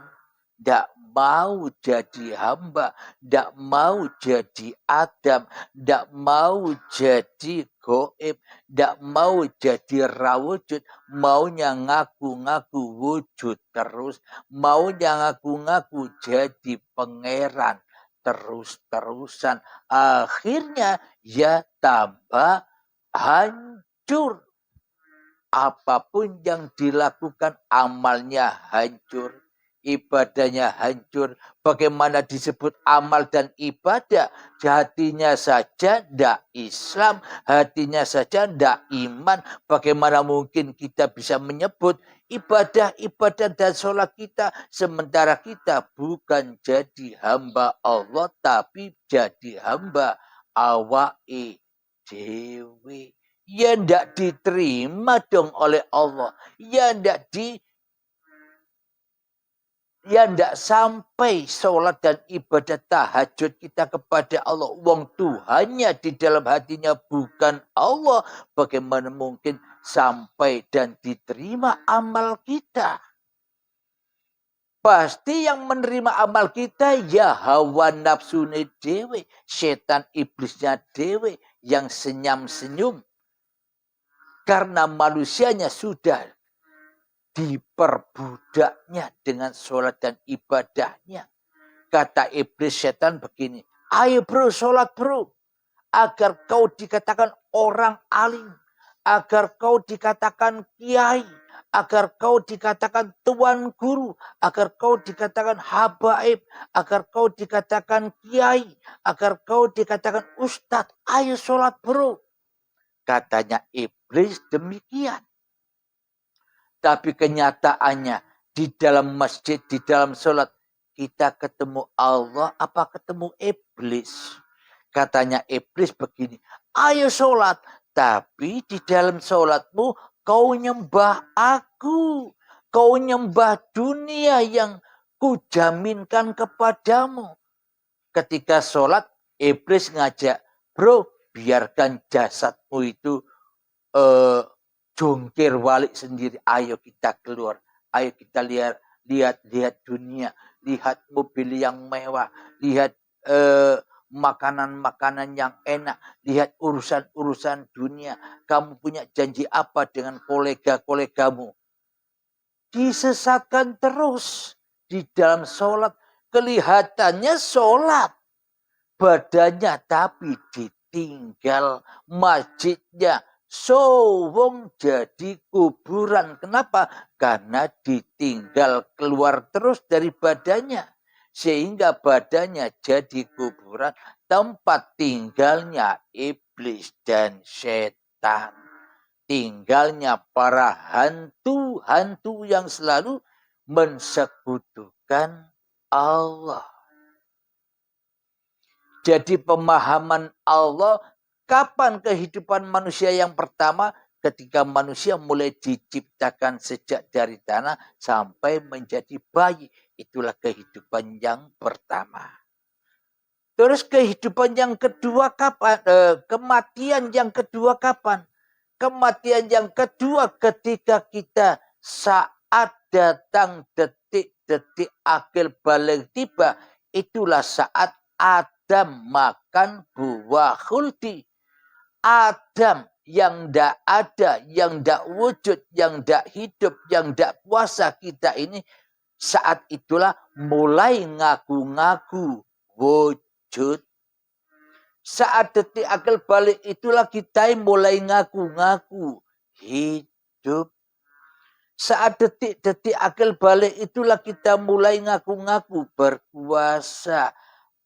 Tidak mau jadi hamba, tidak mau jadi Adam, tidak mau jadi goib, tidak mau jadi rawujud, maunya ngaku-ngaku wujud terus, maunya ngaku-ngaku jadi pangeran terus-terusan. Akhirnya ya tambah hancur. Apapun yang dilakukan, amalnya hancur, ibadahnya hancur. Bagaimana disebut amal dan ibadah? Hatinya saja tidak Islam, hatinya saja tidak iman. Bagaimana mungkin kita bisa menyebut ibadah dan sholat kita, sementara kita bukan jadi hamba Allah, tapi jadi hamba awake dewe. Ya tidak diterima dong oleh Allah. Ya tidak sampai sholat dan ibadah tahajud kita kepada Allah. Wong Tuhannya di dalam hatinya bukan Allah. Bagaimana mungkin sampai dan diterima amal kita? Pasti yang menerima amal kita ya hawa nafsune dewe. Setan iblisnya dewe yang senyum-senyum. Karena manusianya sudah diperbudaknya dengan sholat dan ibadahnya. Kata iblis setan begini, ayo bro sholat bro. Agar kau dikatakan orang alim. Agar kau dikatakan kiai. Agar kau dikatakan tuan guru. Agar kau dikatakan habaib. Agar kau dikatakan kiai. Agar kau dikatakan ustadz. Ayo sholat bro. Katanya iblis demikian. Tapi kenyataannya di dalam masjid, di dalam sholat, kita ketemu Allah apa ketemu iblis? Katanya iblis begini, ayo sholat. Tapi di dalam sholatmu kau nyembah aku. Kau nyembah dunia yang kujaminkan kepadamu. Ketika sholat, iblis ngajak, bro, biarkan jasadmu itu jungkir balik sendiri. Ayo kita keluar. Ayo kita lihat dunia. Lihat mobil yang mewah. Lihat makanan-makanan yang enak. Lihat urusan-urusan dunia. Kamu punya janji apa dengan kolega-kolegamu? Disesatkan terus. Di dalam sholat. Kelihatannya sholat. Badannya tapi ditinggal masjidnya. Wong jadi kuburan. Kenapa? Karena ditinggal keluar terus dari badannya. sehingga badannya jadi kuburan, tempat tinggalnya iblis dan setan, tinggalnya para hantu-hantu yang selalu mensekutukan Allah. Jadi pemahaman Allah, kapan kehidupan manusia yang pertama? Ketika manusia mulai diciptakan sejak dari tanah sampai menjadi bayi. Itulah kehidupan yang pertama. Terus kehidupan yang kedua kapan? Kematian yang kedua kapan? Kematian yang kedua ketika kita saat datang detik-detik akil balik tiba. Itulah saat Adam makan buah khuldi. Adam yang tidak ada, yang tidak wujud, yang tidak hidup, yang tidak kuasa kita ini, saat itulah mulai ngaku-ngaku wujud. Saat detik akal balik itulah kita mulai ngaku-ngaku hidup. Saat detik-detik akal balik itulah kita mulai ngaku-ngaku berkuasa.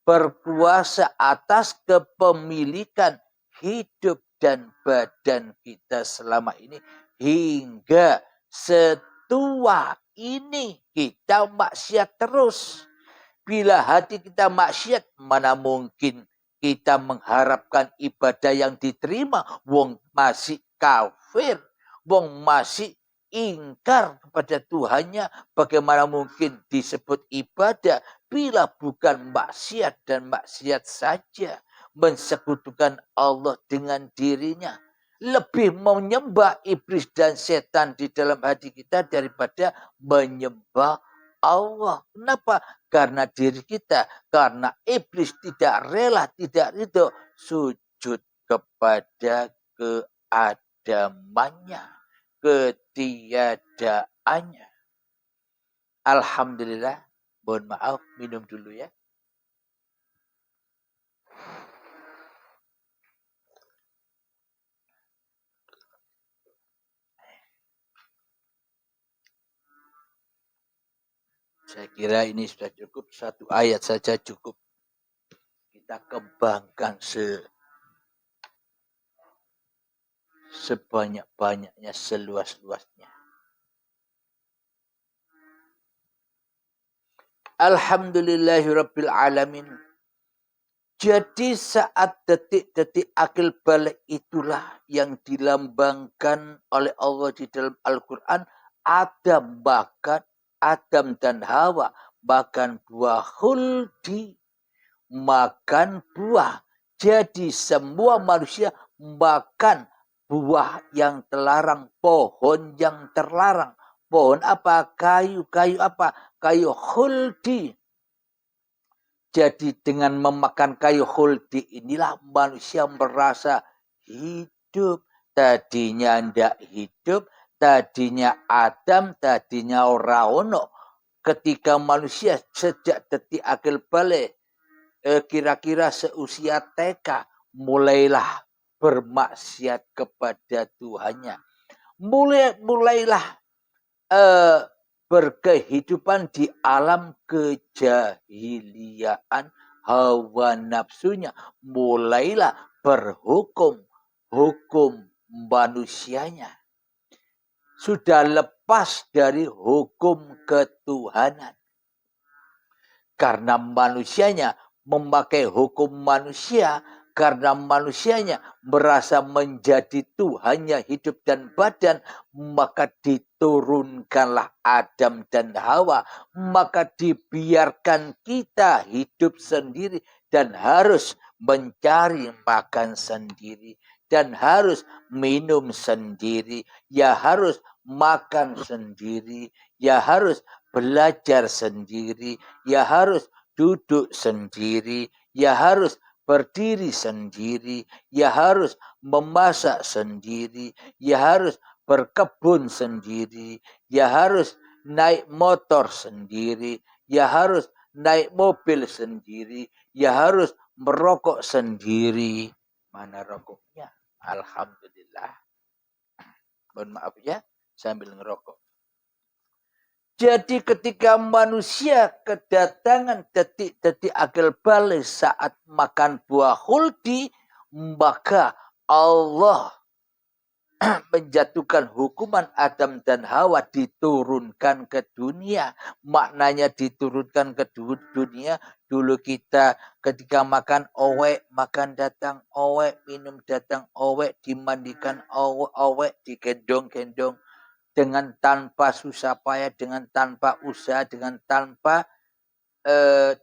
Berkuasa atas kepemilikan hidup dan badan kita selama ini. Hingga setua ini kita maksiat terus. Bila hati kita maksiat, mana mungkin kita mengharapkan ibadah yang diterima. Wong masih kafir. Wong masih ingkar kepada Tuhannya. Bagaimana mungkin disebut ibadah bila bukan maksiat dan maksiat saja. Mensekutukan Allah dengan dirinya. Lebih menyembah iblis dan setan di dalam hati kita daripada menyembah Allah. Kenapa? Karena diri kita, karena iblis tidak rela, tidak ridho sujud kepada keadamannya, ketiadaannya. Alhamdulillah. Mohon maaf, minum dulu ya. Saya kira ini sudah cukup. Satu ayat saja cukup. Kita kembangkan sebanyak-banyaknya, seluas-luasnya. Alhamdulillahirabbil alamin. Jadi saat detik-detik akil balik itulah yang dilambangkan oleh Allah di dalam Al-Quran. Adam dan Hawa makan buah khuldi, makan buah. Jadi semua manusia makan buah yang terlarang, pohon yang terlarang. Pohon apa? Kayu apa? Kayu khuldi. Jadi dengan memakan kayu khuldi inilah manusia merasa hidup. Tadinya tidak hidup, tadinya Adam, tadinya Raono. Ketika manusia sejak detik akil balik, kira-kira seusia TK, mulailah bermaksiat kepada Tuhannya. Mulailah berkehidupan di alam kejahiliaan hawa nafsunya. Mulailah berhukum manusianya. Sudah lepas dari hukum ketuhanan. Karena manusianya memakai hukum manusia, karena manusianya merasa menjadi Tuhannya hidup dan badan, maka diturunkanlah Adam dan Hawa. Maka dibiarkan kita hidup sendiri dan harus mencari makan sendiri. Dan harus minum sendiri. Ya harus makan sendiri. Ya harus belajar sendiri. Ya harus duduk sendiri. Ya harus berdiri sendiri, ya harus memasak sendiri, ya harus berkebun sendiri, ya harus naik motor sendiri, ya harus naik mobil sendiri, ya harus merokok sendiri. Mana rokoknya? Alhamdulillah. Mohon maaf ya, sambil ngerokok. Jadi ketika manusia kedatangan detik-detik akil balik saat makan buah khuldi, maka Allah menjatuhkan hukuman Adam dan Hawa diturunkan ke dunia. Maknanya diturunkan ke dunia. Dulu kita ketika makan owek, makan datang owek, minum datang owek, dimandikan owek, digendong-gendong. Dengan tanpa susah payah, dengan tanpa usaha, dengan tanpa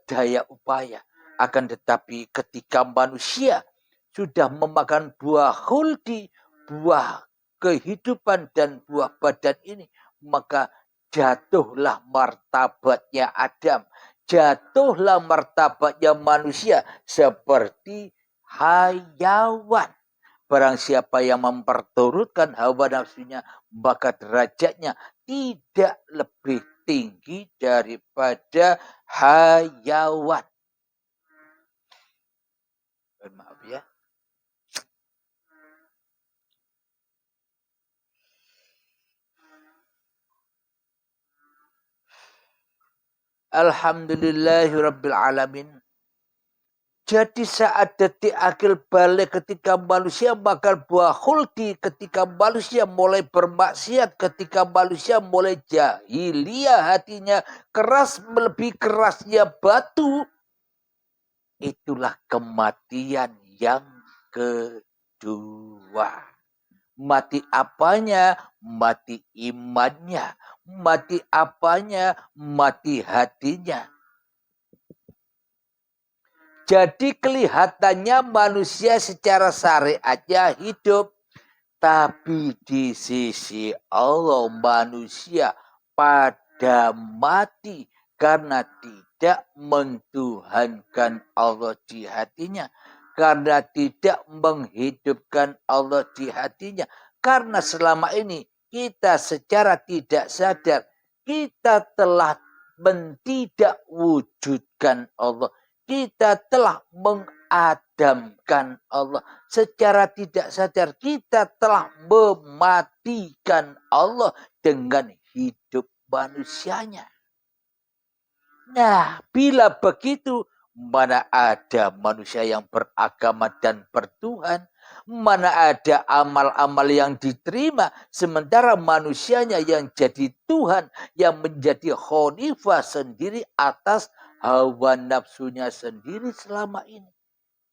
daya upaya. Akan tetapi ketika manusia sudah memakan buah khuldi, buah kehidupan dan buah badan ini, maka jatuhlah martabatnya Adam, jatuhlah martabatnya manusia seperti hayawan. Barang siapa yang memperturutkan hawa nafsunya, maka derajatnya tidak lebih tinggi daripada hayawan. Maaf ya. Alhamdulillahirabbil alamin. Jadi saat detik akil balik ketika manusia makan buah khuldi, ketika manusia mulai bermaksiat, ketika manusia mulai jahiliyah hatinya keras melebihi kerasnya batu, itulah kematian yang kedua. Mati apanya? Mati imannya. Mati apanya? Mati hatinya. Jadi kelihatannya manusia secara syariatnya hidup. Tapi di sisi Allah manusia pada mati karena tidak mentuhankan Allah di hatinya. Karena tidak menghidupkan Allah di hatinya. Karena selama ini kita secara tidak sadar kita telah tidak wujudkan Allah. Kita telah mengadamkan Allah. Secara tidak sadar kita telah mematikan Allah dengan hidup manusianya. Nah, bila begitu, mana ada manusia yang beragama dan bertuhan? Mana ada amal-amal yang diterima? Sementara manusianya yang jadi Tuhan, yang menjadi khalifah sendiri atas hawa nafsunya sendiri selama ini.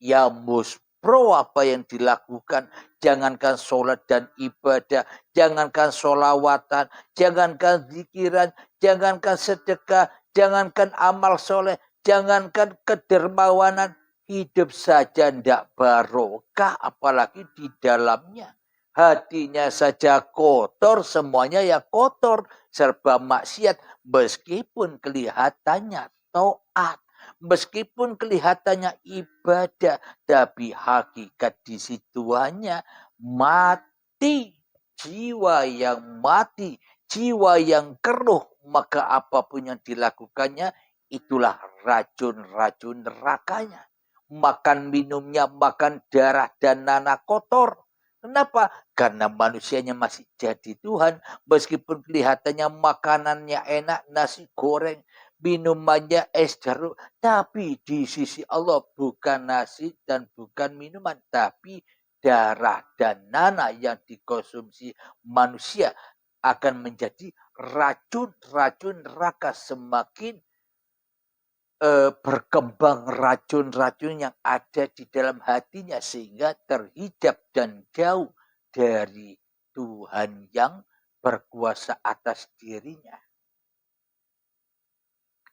Ya muspro apa yang dilakukan. Jangankan sholat dan ibadah. Jangankan sholawatan. Jangankan zikiran. Jangankan sedekah. Jangankan amal soleh. Jangankan kedermawanan. Hidup saja tidak barokah. Apalagi di dalamnya. Hatinya saja kotor. Semuanya ya kotor. Serba maksiat. Meskipun kelihatannya taat. Meskipun kelihatannya ibadah, tapi hakikat di situannya mati. Jiwa yang mati, jiwa yang keruh, maka apapun yang dilakukannya, itulah racun-racun nerakanya. Makan minumnya, makan darah dan nanah kotor. Kenapa? Karena manusianya masih jadi Tuhan. Meskipun kelihatannya makanannya enak, nasi goreng, minumannya es jeruk. Tapi di sisi Allah bukan nasi dan bukan minuman. Tapi darah dan nanah yang dikonsumsi manusia akan menjadi racun-racun neraka. Semakin berkembang racun-racun yang ada di dalam hatinya sehingga terhijab dan jauh dari Tuhan yang berkuasa atas dirinya.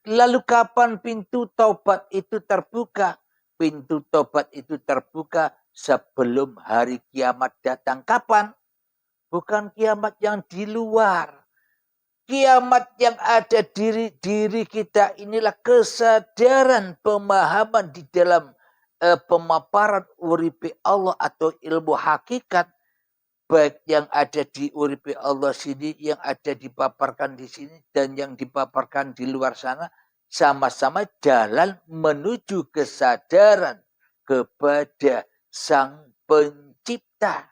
Lalu kapan pintu taubat itu terbuka? Pintu taubat itu terbuka sebelum hari kiamat datang. Kapan? Bukan kiamat yang di luar. Kiamat yang ada diri kita inilah kesadaran pemahaman di dalam pemaparan uripi Allah atau ilmu hakikat. Baik yang ada di uripi Allah sini, yang ada dipaparkan di sini, dan yang dipaparkan di luar sana. Sama-sama jalan menuju kesadaran kepada Sang Pencipta.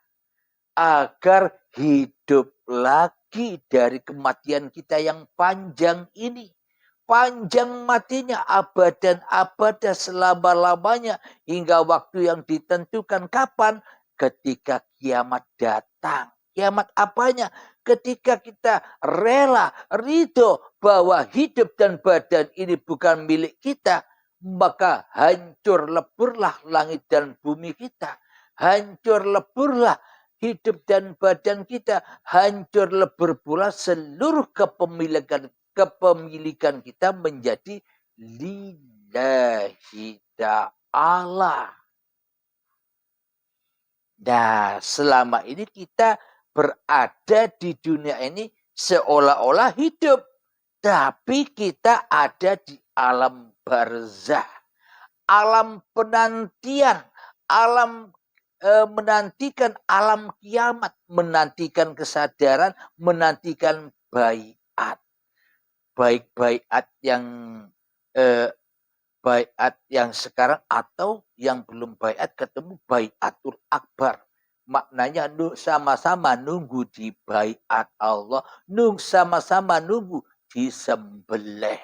agar hidup lagi dari kematian kita yang panjang ini. Panjang matinya abadan abada selama-lamanya hingga waktu yang ditentukan kapan? Ketika kiamat datang. Kiamat apanya? Ketika kita rela, ridho bahwa hidup dan badan ini bukan milik kita, maka hancur leburlah langit dan bumi kita. Hancur leburlah hidup dan badan kita, hancur lebur pula seluruh kepemilikan kita menjadi lillahi ta'ala. Nah, selama ini kita berada di dunia ini seolah-olah hidup, tapi kita ada di alam barzah, alam penantian, alam menantikan alam kiamat, menantikan kesadaran, menantikan baiat. Baik baiat yang sekarang atau yang belum baiat ketemu baiatul akbar. Maknanya sama-sama nunggu di baiat Allah, sama-sama nunggu disembelih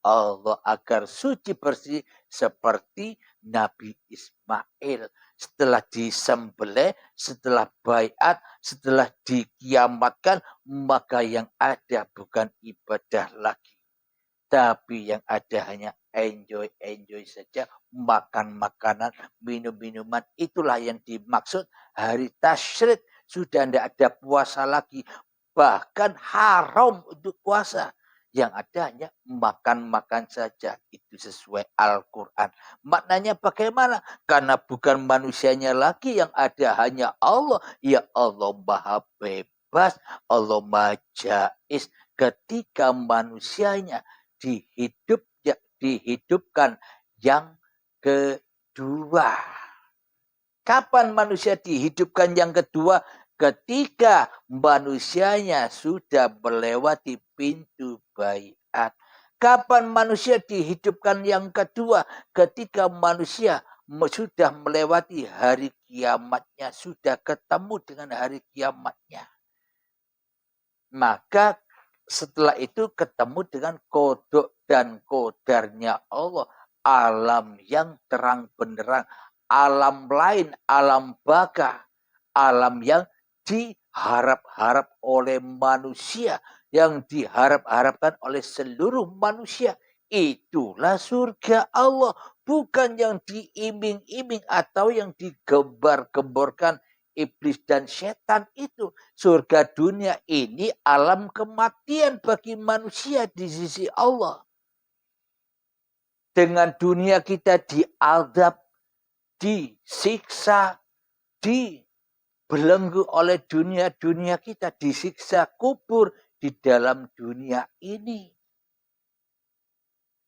Allah agar suci bersih seperti Nabi Ismail. Setelah disembelih, setelah baiat, setelah dikiamatkan, maka yang ada bukan ibadah lagi. Tapi yang ada hanya enjoy saja, makan makanan, minum minuman. Itulah yang dimaksud hari tasyrik. Sudah tidak ada puasa lagi. Bahkan haram untuk puasa. Yang ada hanya makan-makan saja. Itu sesuai Al-Quran. Maknanya bagaimana? Karena bukan manusianya lagi yang ada, hanya Allah. Ya Allah Maha bebas, Allah Maha jais. Ketika manusianya dihidupkan yang kedua. Kapan manusia dihidupkan yang kedua? Ketika manusianya sudah melewati pintu baiat. Kapan manusia dihidupkan yang kedua? Ketika manusia sudah melewati hari kiamatnya, sudah ketemu dengan hari kiamatnya. Maka setelah itu ketemu dengan kodok dan kodarnya Allah. Alam yang terang benderang. Alam lain, alam baka. Alam yang diharap-harap oleh manusia. Yang diharap-harapkan oleh seluruh manusia. Itulah surga Allah. Bukan yang diiming-iming atau yang digembar-gemborkan iblis dan setan itu. Surga dunia ini alam kematian bagi manusia di sisi Allah. Dengan dunia kita diazab, disiksa, dibelenggu oleh dunia kita, disiksa kubur di dalam dunia ini.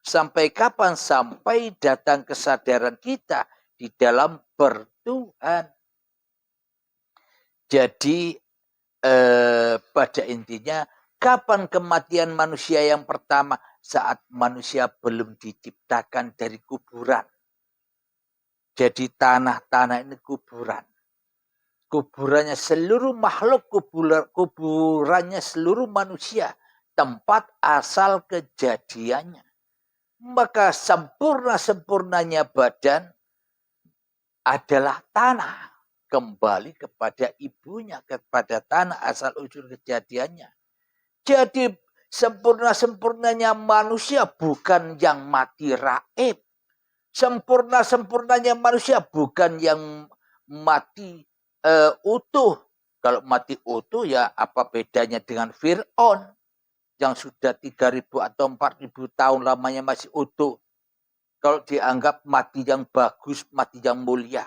Sampai kapan? Sampai datang kesadaran kita di dalam bertuhan. Jadi pada intinya, kapan kematian manusia yang pertama? Saat manusia belum diciptakan dari kuburan. Jadi tanah-tanah ini kuburan. Kuburannya seluruh makhluk, kuburannya seluruh manusia. Tempat asal kejadiannya. Maka sempurna-sempurnanya badan adalah tanah. Kembali kepada ibunya, kepada tanah asal usul kejadiannya. Jadi sempurna-sempurnanya manusia bukan yang mati raib. Sempurna-sempurnanya manusia bukan yang mati utuh. Kalau mati utuh ya apa bedanya dengan Fir'aun yang sudah 3.000 atau 4.000 tahun lamanya masih utuh. Kalau dianggap mati yang bagus, mati yang mulia.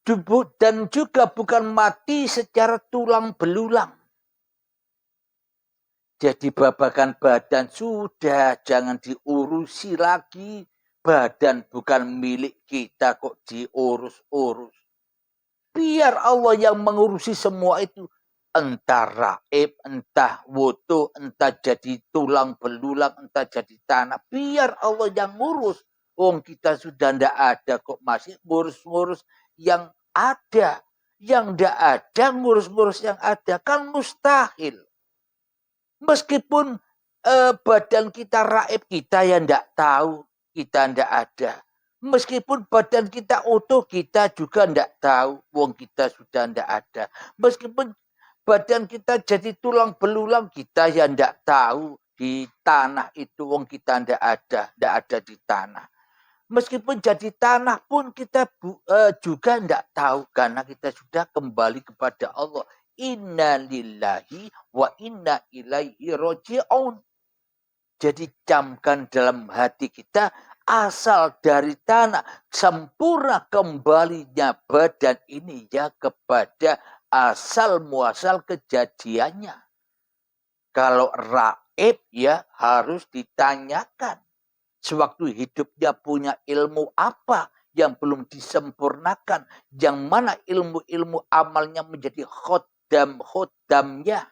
Dan juga bukan mati secara tulang belulang. Jadi babakan badan sudah, jangan diurusi lagi. Badan bukan milik kita kok diurus-urus. Biar Allah yang mengurusi semua itu. Entah raib, entah wudu, entah jadi tulang belulang, entah jadi tanah. Biar Allah yang ngurus. Kita sudah tidak ada kok masih ngurus-ngurus yang ada. Yang tidak ada ngurus-ngurus yang ada kan mustahil. Meskipun badan kita raib, kita yang tidak tahu, kita tidak ada. Meskipun badan kita utuh, kita juga tidak tahu, wong kita sudah tidak ada. Meskipun badan kita jadi tulang belulang, kita yang tidak tahu di tanah itu, wong kita tidak ada di tanah. Meskipun jadi tanah pun kita juga tidak tahu, karena kita sudah kembali kepada Allah. Inna lillahi wa inna ilaihi roji'un. Jadi camkan dalam hati kita, asal dari tanah, sempurna kembalinya badan ini ya kepada asal muasal kejadiannya. Kalau raib ya harus ditanyakan. Sewaktu hidupnya punya ilmu apa yang belum disempurnakan. Yang mana ilmu-ilmu amalnya menjadi khodamnya.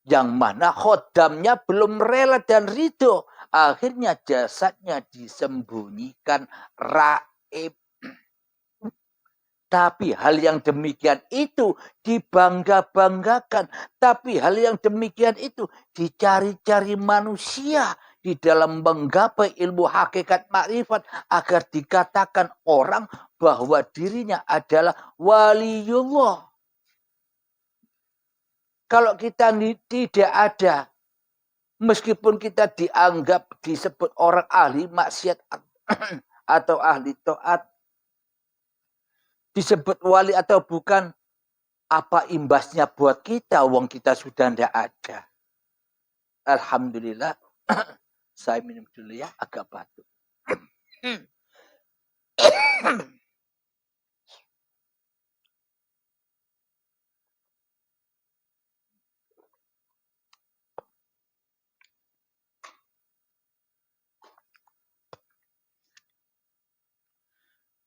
Yang mana khodamnya belum rela dan ridho. Akhirnya jasadnya disembunyikan raib. Tapi hal yang demikian itu dibangga-banggakan. Tapi hal yang demikian itu dicari-cari manusia di dalam menggapai ilmu hakikat makrifat agar dikatakan orang bahwa dirinya adalah waliullah. Kalau kita tidak ada, meskipun kita dianggap disebut orang ahli maksiat atau ahli taat, disebut wali atau bukan, apa imbasnya buat kita, wong kita sudah tidak ada. Alhamdulillah. Saya minum dulu ya, agak batuk.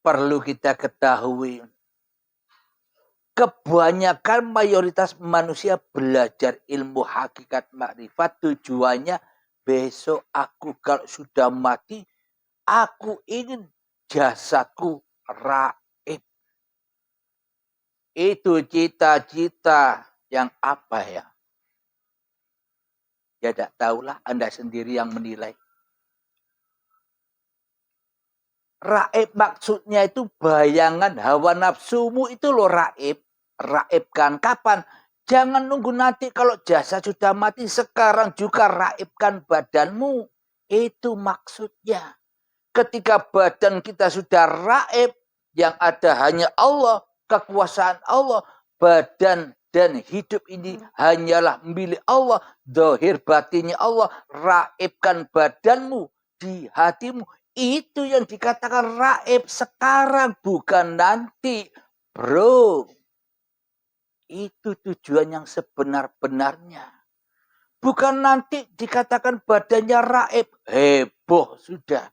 Perlu kita ketahui, kebanyakan mayoritas manusia belajar ilmu hakikat makrifat tujuannya besok aku kalau sudah mati, aku ingin jasadku raib. Itu cita-cita yang apa ya? Ya tidak tahulah, Anda sendiri yang menilai. Raib maksudnya itu bayangan hawa nafsumu itu loh raib. Raibkan kapan? Jangan nunggu nanti kalau jasad sudah mati, sekarang juga raibkan badanmu. Itu maksudnya. Ketika badan kita sudah raib, yang ada hanya Allah, kekuasaan Allah, badan dan hidup ini hanyalah milik Allah, zahir batinnya Allah, raibkan badanmu di hatimu. Itu yang dikatakan raib sekarang, bukan nanti. Bro, itu tujuan yang sebenar-benarnya. Bukan nanti dikatakan badannya raib, heboh sudah.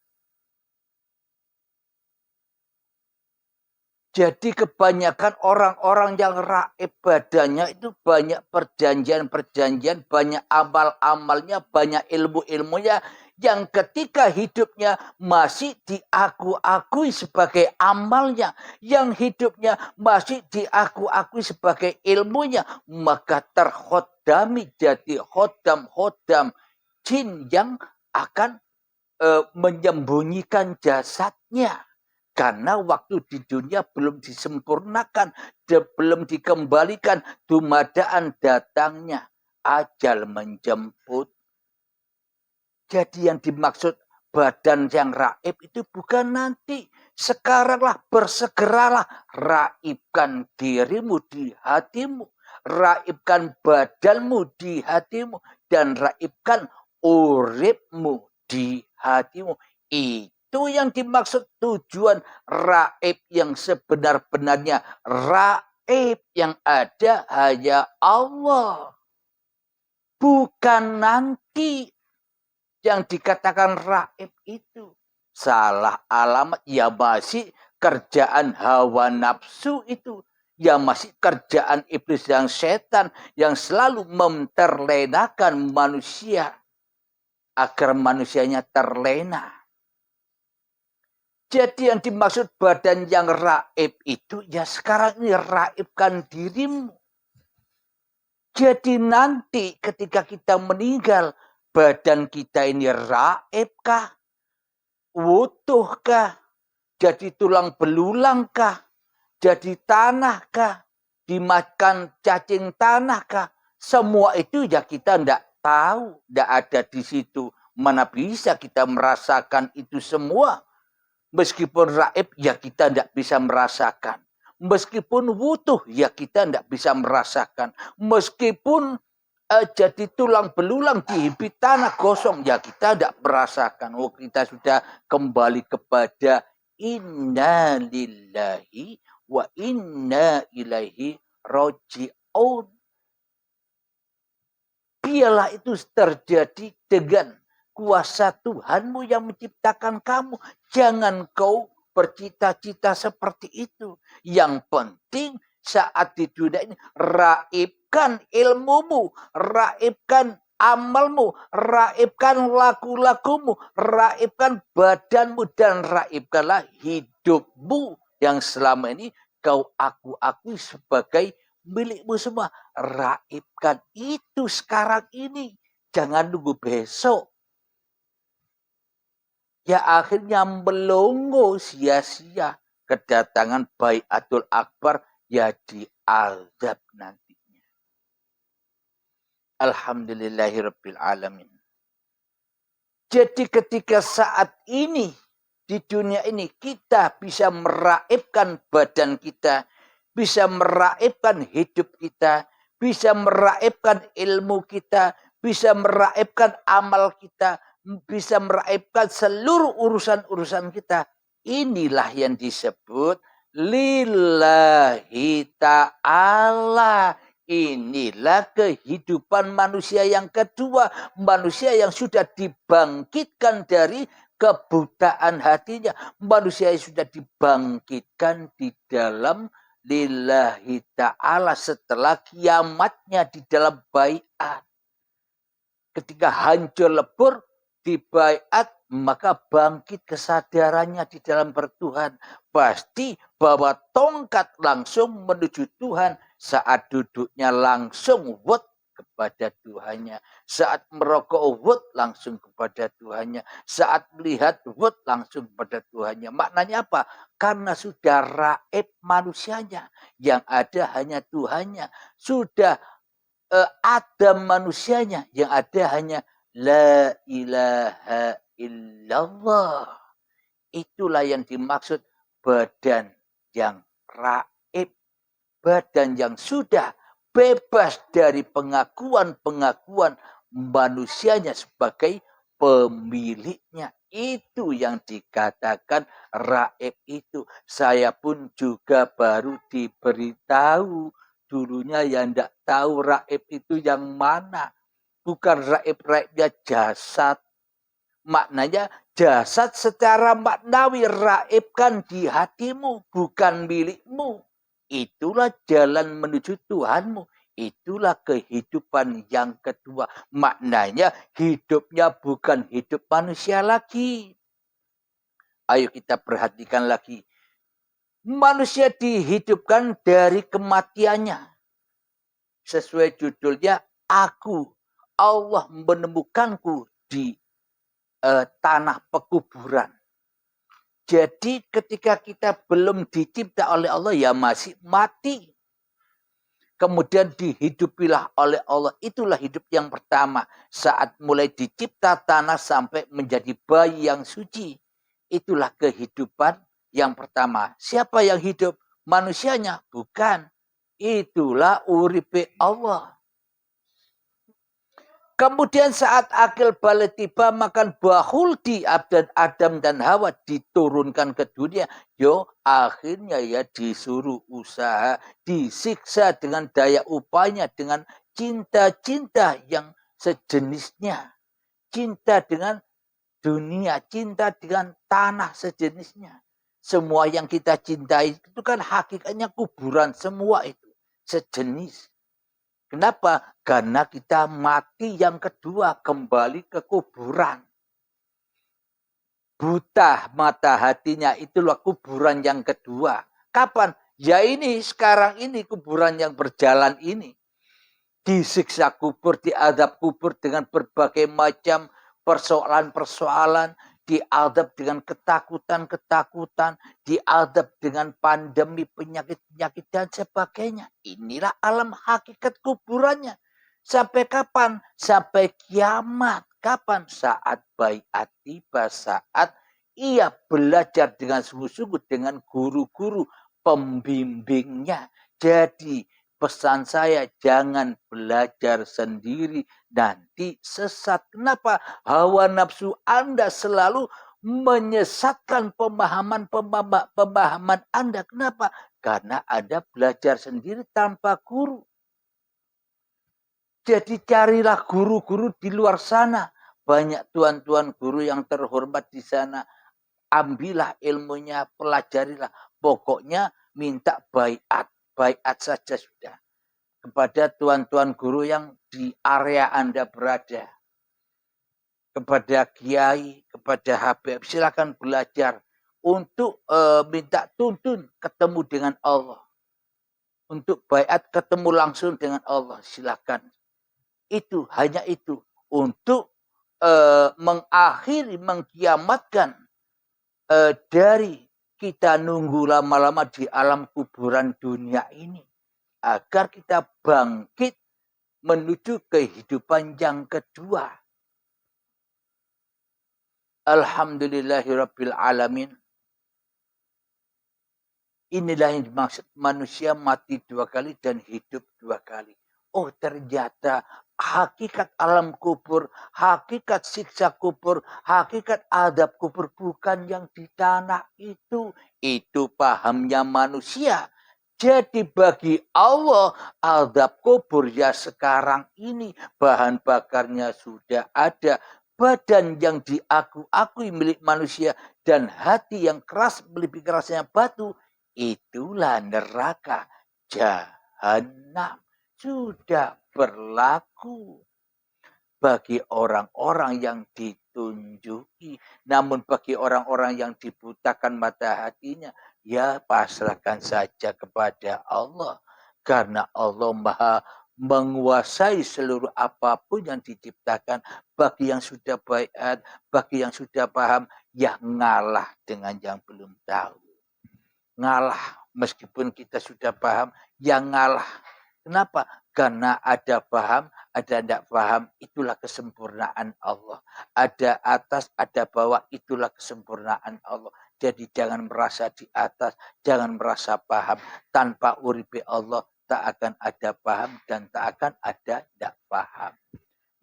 Jadi kebanyakan orang-orang yang raib badannya itu banyak perjanjian-perjanjian, banyak amal-amalnya, banyak ilmu-ilmunya, yang ketika hidupnya masih diaku-akui sebagai amalnya, yang hidupnya masih diaku-akui sebagai ilmunya, maka terkhodami jadi khodam-khodam jin yang akan menyembunyikan jasadnya. Karena waktu di dunia belum disempurnakan, belum dikembalikan, dumadaan datangnya, ajal menjemput. Jadi yang dimaksud badan yang raib itu bukan nanti. Sekaranglah, bersegeralah, raibkan dirimu di hatimu, raibkan badanmu di hatimu, dan raibkan uripmu di hatimu. Itu yang dimaksud tujuan raib yang sebenar-benarnya. Raib yang ada hanya Allah. Bukan nanti. Yang dikatakan raib itu salah alamat, ya masih kerjaan hawa nafsu itu, ya masih kerjaan iblis dan setan yang selalu memterlenakan manusia agar manusianya terlena. Jadi yang dimaksud badan yang raib itu ya sekarang ini raibkan dirimu. Jadi nanti ketika kita meninggal, badan kita ini raibkah? Utuhkah? Jadi tulang belulangkah? Jadi tanahkah? Dimakan cacing tanahkah? Semua itu ya kita tidak tahu, tidak ada di situ. Mana bisa kita merasakan itu semua? Meskipun raib, ya kita tidak bisa merasakan. Meskipun wutuh, ya kita tidak bisa merasakan. Meskipun jadi tulang belulang dihibit tanah gosong, ya kita tidak merasakan. Oh, kita sudah kembali kepada inna lillahi wa inna ilaihi roji'un. Biarlah itu terjadi dengan kuasa Tuhanmu yang menciptakan kamu. Jangan kau bercita-cita seperti itu. Yang penting saat di dunia ini, raibkan ilmumu, raibkan amalmu, raibkan laku-lakumu, raibkan badanmu, dan raibkanlah hidupmu yang selama ini kau akui sebagai milikmu semua. Raibkan itu sekarang ini. Jangan nunggu besok. Ya akhirnya melongo sia-sia. Kedatangan Baiatul Akbar ya diazab nantinya. Alhamdulillahirabbil alamin. Jadi ketika saat ini di dunia ini kita bisa meraibkan badan kita, bisa meraibkan hidup kita, bisa meraibkan ilmu kita, bisa meraibkan amal kita, bisa meraibkan seluruh urusan-urusan kita. Inilah yang disebut lillahi ta'ala. Inilah kehidupan manusia yang kedua. Manusia yang sudah dibangkitkan dari kebutaan hatinya. Manusia yang sudah dibangkitkan di dalam lillahi ta'ala setelah kiamatnya di dalam baiat. Ketika hancur lebur di baiat, maka bangkit kesadarannya di dalam bertuhan. Pasti bawa tongkat langsung menuju Tuhan. Saat duduknya langsung wut kepada Tuhannya. Saat merokok wut langsung kepada Tuhannya. Saat melihat wut langsung kepada Tuhannya. Maknanya apa? Karena sudah raib manusianya. Yang ada hanya Tuhannya. Sudah ada manusianya. Yang ada hanya la ilaha illallah. Itulah yang dimaksud badan yang raib. Badan yang sudah bebas dari pengakuan-pengakuan manusianya sebagai pemiliknya. Itu yang dikatakan raib itu. Saya pun juga baru diberitahu. Dulunya yang tidak tahu raib itu yang mana. Bukan raib-raibnya jasad. Maknanya jasad secara maknawi raibkan di hatimu, bukan milikmu. Itulah jalan menuju Tuhanmu. Itulah kehidupan yang kedua. Maknanya hidupnya bukan hidup manusia lagi. Ayo kita perhatikan lagi. Manusia dihidupkan dari kematiannya. Sesuai judulnya, aku, Allah menemukanku di tanah pekuburan. Jadi ketika kita belum dicipta oleh Allah, ya masih mati. Kemudian dihidupilah oleh Allah. Itulah hidup yang pertama. Saat mulai dicipta tanah sampai menjadi bayi yang suci. Itulah kehidupan yang pertama. Siapa yang hidup? Manusianya? Bukan. Itulah uripe Allah. Kemudian saat akil balik tiba, makan bahul di Adam dan Hawa diturunkan ke dunia. Yo akhirnya ya disuruh usaha, disiksa dengan daya upahnya, dengan cinta-cinta yang sejenisnya. Cinta dengan dunia, cinta dengan tanah sejenisnya. Semua yang kita cintai itu kan hakikatnya kuburan, semua itu sejenis. Kenapa? Karena kita mati yang kedua, kembali ke kuburan. buta mata hatinya, itulah kuburan yang kedua. Kapan? Ya ini sekarang ini, kuburan yang berjalan ini. Disiksa kubur, diadab kubur dengan berbagai macam persoalan-persoalan, diadab dengan ketakutan-ketakutan, diadab dengan pandemi, penyakit-penyakit dan sebagainya. Inilah alam hakikat kuburannya. Sampai kapan? Sampai kiamat. Kapan? Saat baiat tiba, saat ia belajar dengan sungguh-sungguh dengan guru-guru pembimbingnya. Jadi pesan saya, jangan belajar sendiri, nanti sesat. Kenapa? Hawa nafsu Anda selalu menyesatkan pemahaman Anda. Kenapa? Karena Anda belajar sendiri tanpa guru. Jadi carilah guru-guru di luar sana. Banyak tuan-tuan guru yang terhormat di sana. Ambillah ilmunya, pelajarilah. Pokoknya minta baiat. Baiat saja sudah. Kepada tuan-tuan guru yang di area Anda berada. Kepada kiai, kepada habib. Silakan belajar. Untuk minta tuntun ketemu dengan Allah. Untuk baiat ketemu langsung dengan Allah. Silakan. Itu, hanya itu. Untuk mengakhiri, mengkiamatkan dari kita nunggu lama-lama di alam kuburan dunia ini. Agar kita bangkit menuju kehidupan yang kedua. Alhamdulillahirabbil alamin. Inilah yang dimaksud manusia mati 2 kali dan hidup 2 kali. Oh, ternyata hakikat alam kubur, hakikat siksa kubur, hakikat adab kubur bukan yang di tanah itu. Itu pahamnya manusia. Jadi bagi Allah, adab kubur ya sekarang ini, bahan bakarnya sudah ada, badan yang diakui milik manusia, dan hati yang keras lebih kerasnya batu, itulah neraka jahanam. Sudah berlaku bagi orang-orang yang ditunjuki. Namun bagi orang-orang yang dibutakan mata hatinya, ya pasrahkan saja kepada Allah. Karena Allah Maha menguasai seluruh apapun yang diciptakan. Bagi yang sudah baiat, bagi yang sudah paham, ya ngalah dengan yang belum tahu. Ngalah, meskipun kita sudah paham, ya ngalah. Kenapa? Karena ada paham, ada tidak paham, itulah kesempurnaan Allah. Ada atas, ada bawah, itulah kesempurnaan Allah. Jadi jangan merasa di atas, jangan merasa paham. Tanpa uripe Allah, tak akan ada paham dan tak akan ada tidak paham.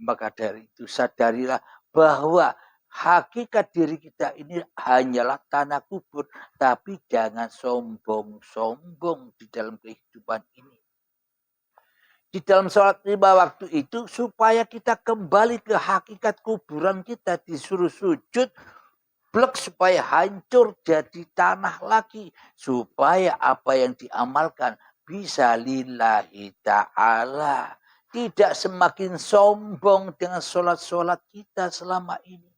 Maka dari itu sadarilah bahwa hakikat diri kita ini hanyalah tanah kubur. Tapi jangan sombong-sombong di dalam kehidupan ini. Di dalam sholat 5 waktu itu supaya kita kembali ke hakikat kuburan kita, disuruh sujud blek supaya hancur jadi tanah lagi, supaya apa yang diamalkan bisa lillahi ta'ala, tidak semakin sombong dengan sholat-sholat kita selama ini.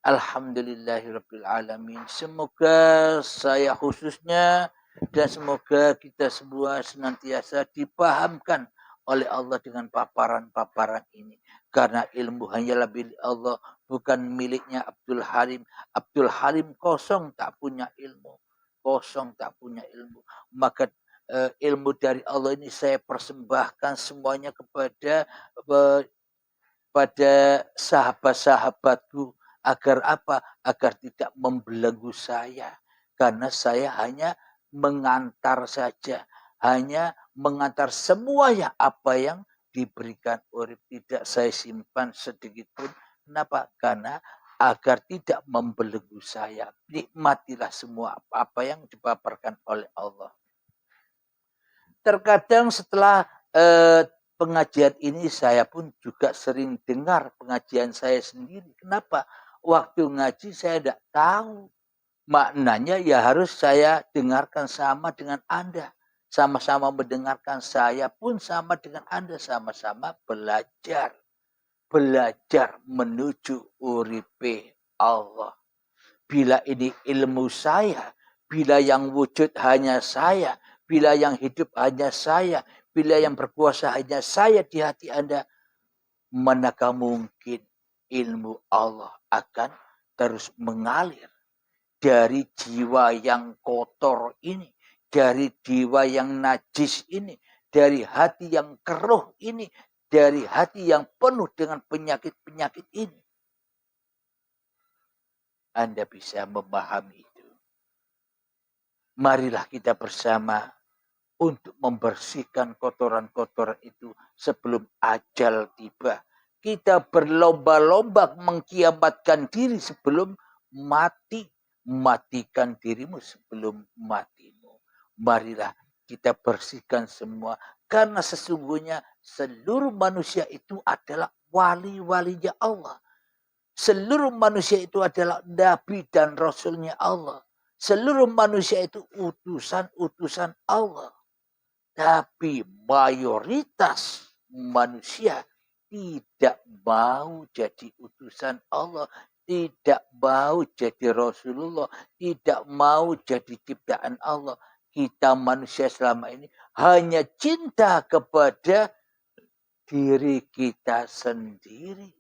Alhamdulillahirabbil alamin. Semoga saya khususnya dan semoga kita semua senantiasa dipahamkan oleh Allah dengan paparan-paparan ini. Karena ilmu hanyalah milik Allah, bukan miliknya Abdul Halim. Abdul Halim kosong, tak punya ilmu. Kosong, tak punya ilmu. Maka ilmu dari Allah ini saya persembahkan semuanya kepada sahabat-sahabatku. Agar apa? Agar tidak membelenggu saya. Karena saya hanya mengantar saja. Hanya mengantar semuanya apa yang diberikan urip. Tidak saya simpan sedikit pun. Kenapa? Karena agar tidak membelenggu saya. Nikmatilah semua apa yang dipaparkan oleh Allah. Terkadang setelah pengajian ini saya pun juga sering dengar pengajian saya sendiri. Kenapa? Waktu ngaji saya tidak tahu maknanya, ya harus saya dengarkan sama dengan Anda. Sama-sama mendengarkan, saya pun sama dengan Anda, sama-sama belajar. Belajar menuju uripe Allah. Bila ini ilmu saya, bila yang wujud hanya saya, bila yang hidup hanya saya, bila yang berkuasa hanya saya di hati Anda, manakah mungkin ilmu Allah akan terus mengalir dari jiwa yang kotor ini, dari jiwa yang najis ini, dari hati yang keruh ini, dari hati yang penuh dengan penyakit-penyakit ini. Anda bisa memahami itu. Marilah kita bersama untuk membersihkan kotoran-kotoran itu sebelum ajal tiba. Kita berlomba-lomba mengkiamatkan diri sebelum mati. Matikan dirimu sebelum matimu. Marilah kita bersihkan semua. Karena sesungguhnya seluruh manusia itu adalah wali-walinya Allah. Seluruh manusia itu adalah nabi dan rasulnya Allah. Seluruh manusia itu utusan-utusan Allah. Tapi mayoritas manusia tidak mau jadi utusan Allah. Tidak mau jadi Rasulullah. Tidak mau jadi ciptaan Allah. Kita manusia selama ini hanya cinta kepada diri kita sendiri.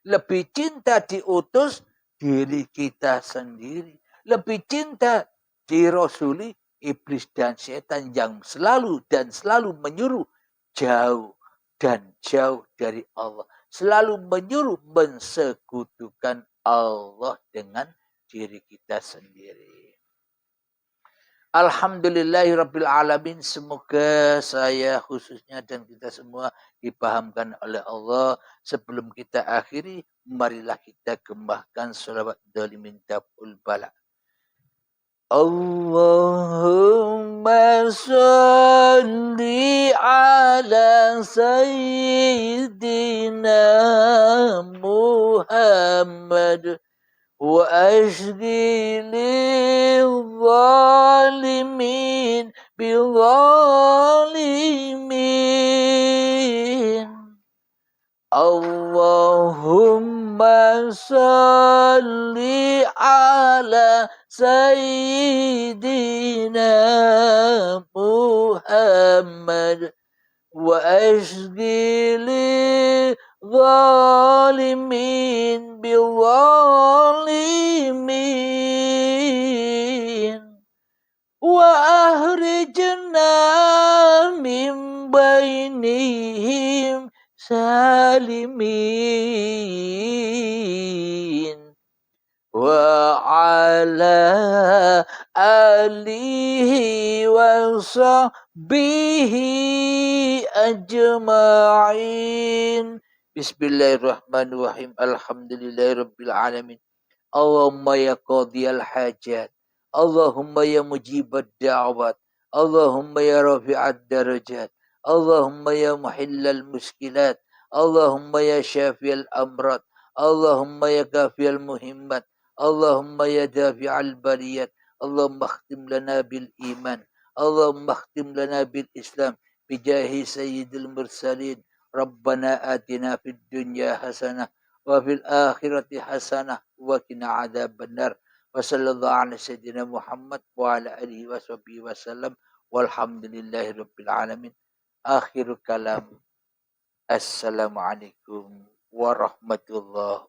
Lebih cinta diutus diri kita sendiri. Lebih cinta dirasuli iblis dan setan yang selalu dan selalu menyuruh jauh dan jauh dari Allah. Selalu menyuruh mensekutukan Allah dengan diri kita sendiri. Alhamdulillahirabbil alamin. Semoga saya khususnya dan kita semua dipahamkan oleh Allah. Sebelum kita akhiri, marilah kita gembahkan sholawat dolimin tabul bala. Allahumma sholli ala sayyidina Muhammad wa ashghil الظالمين بالظالمين اللهم صل على سيدنا محمد وأشغل الظالمين بالظالمين وأخرجنا من بينهم سالمين وعلى آله وصحبه أجمعين. Bismillahirrahmanirrahim. Alhamdulillahirabbil alamin. Allahumma ya qadhiyal hajat, Allahumma ya mujibad da'wat, Allahumma ya rafi'ad darajat, Allahumma ya muhillal muskilat, Allahumma ya syafiyal amrat, Allahumma ya kafiyal muhimmat, Allahumma ya dafi'al baliyat, Allahumma khtim lana bil iman, Allahumma khtim lana bil islam, bijahi sayyidil mursalin, Rabbana atina fid dunya hasanah, wa fil akhirati hasanah, wa qina adzabannar. Wa sallallahu ala sayyidina Muhammad wa ala alihi wa sahbihi wasallam. Walhamdulillahirabbil alamin. Akhirul kalam. Assalamualaikum warahmatullahi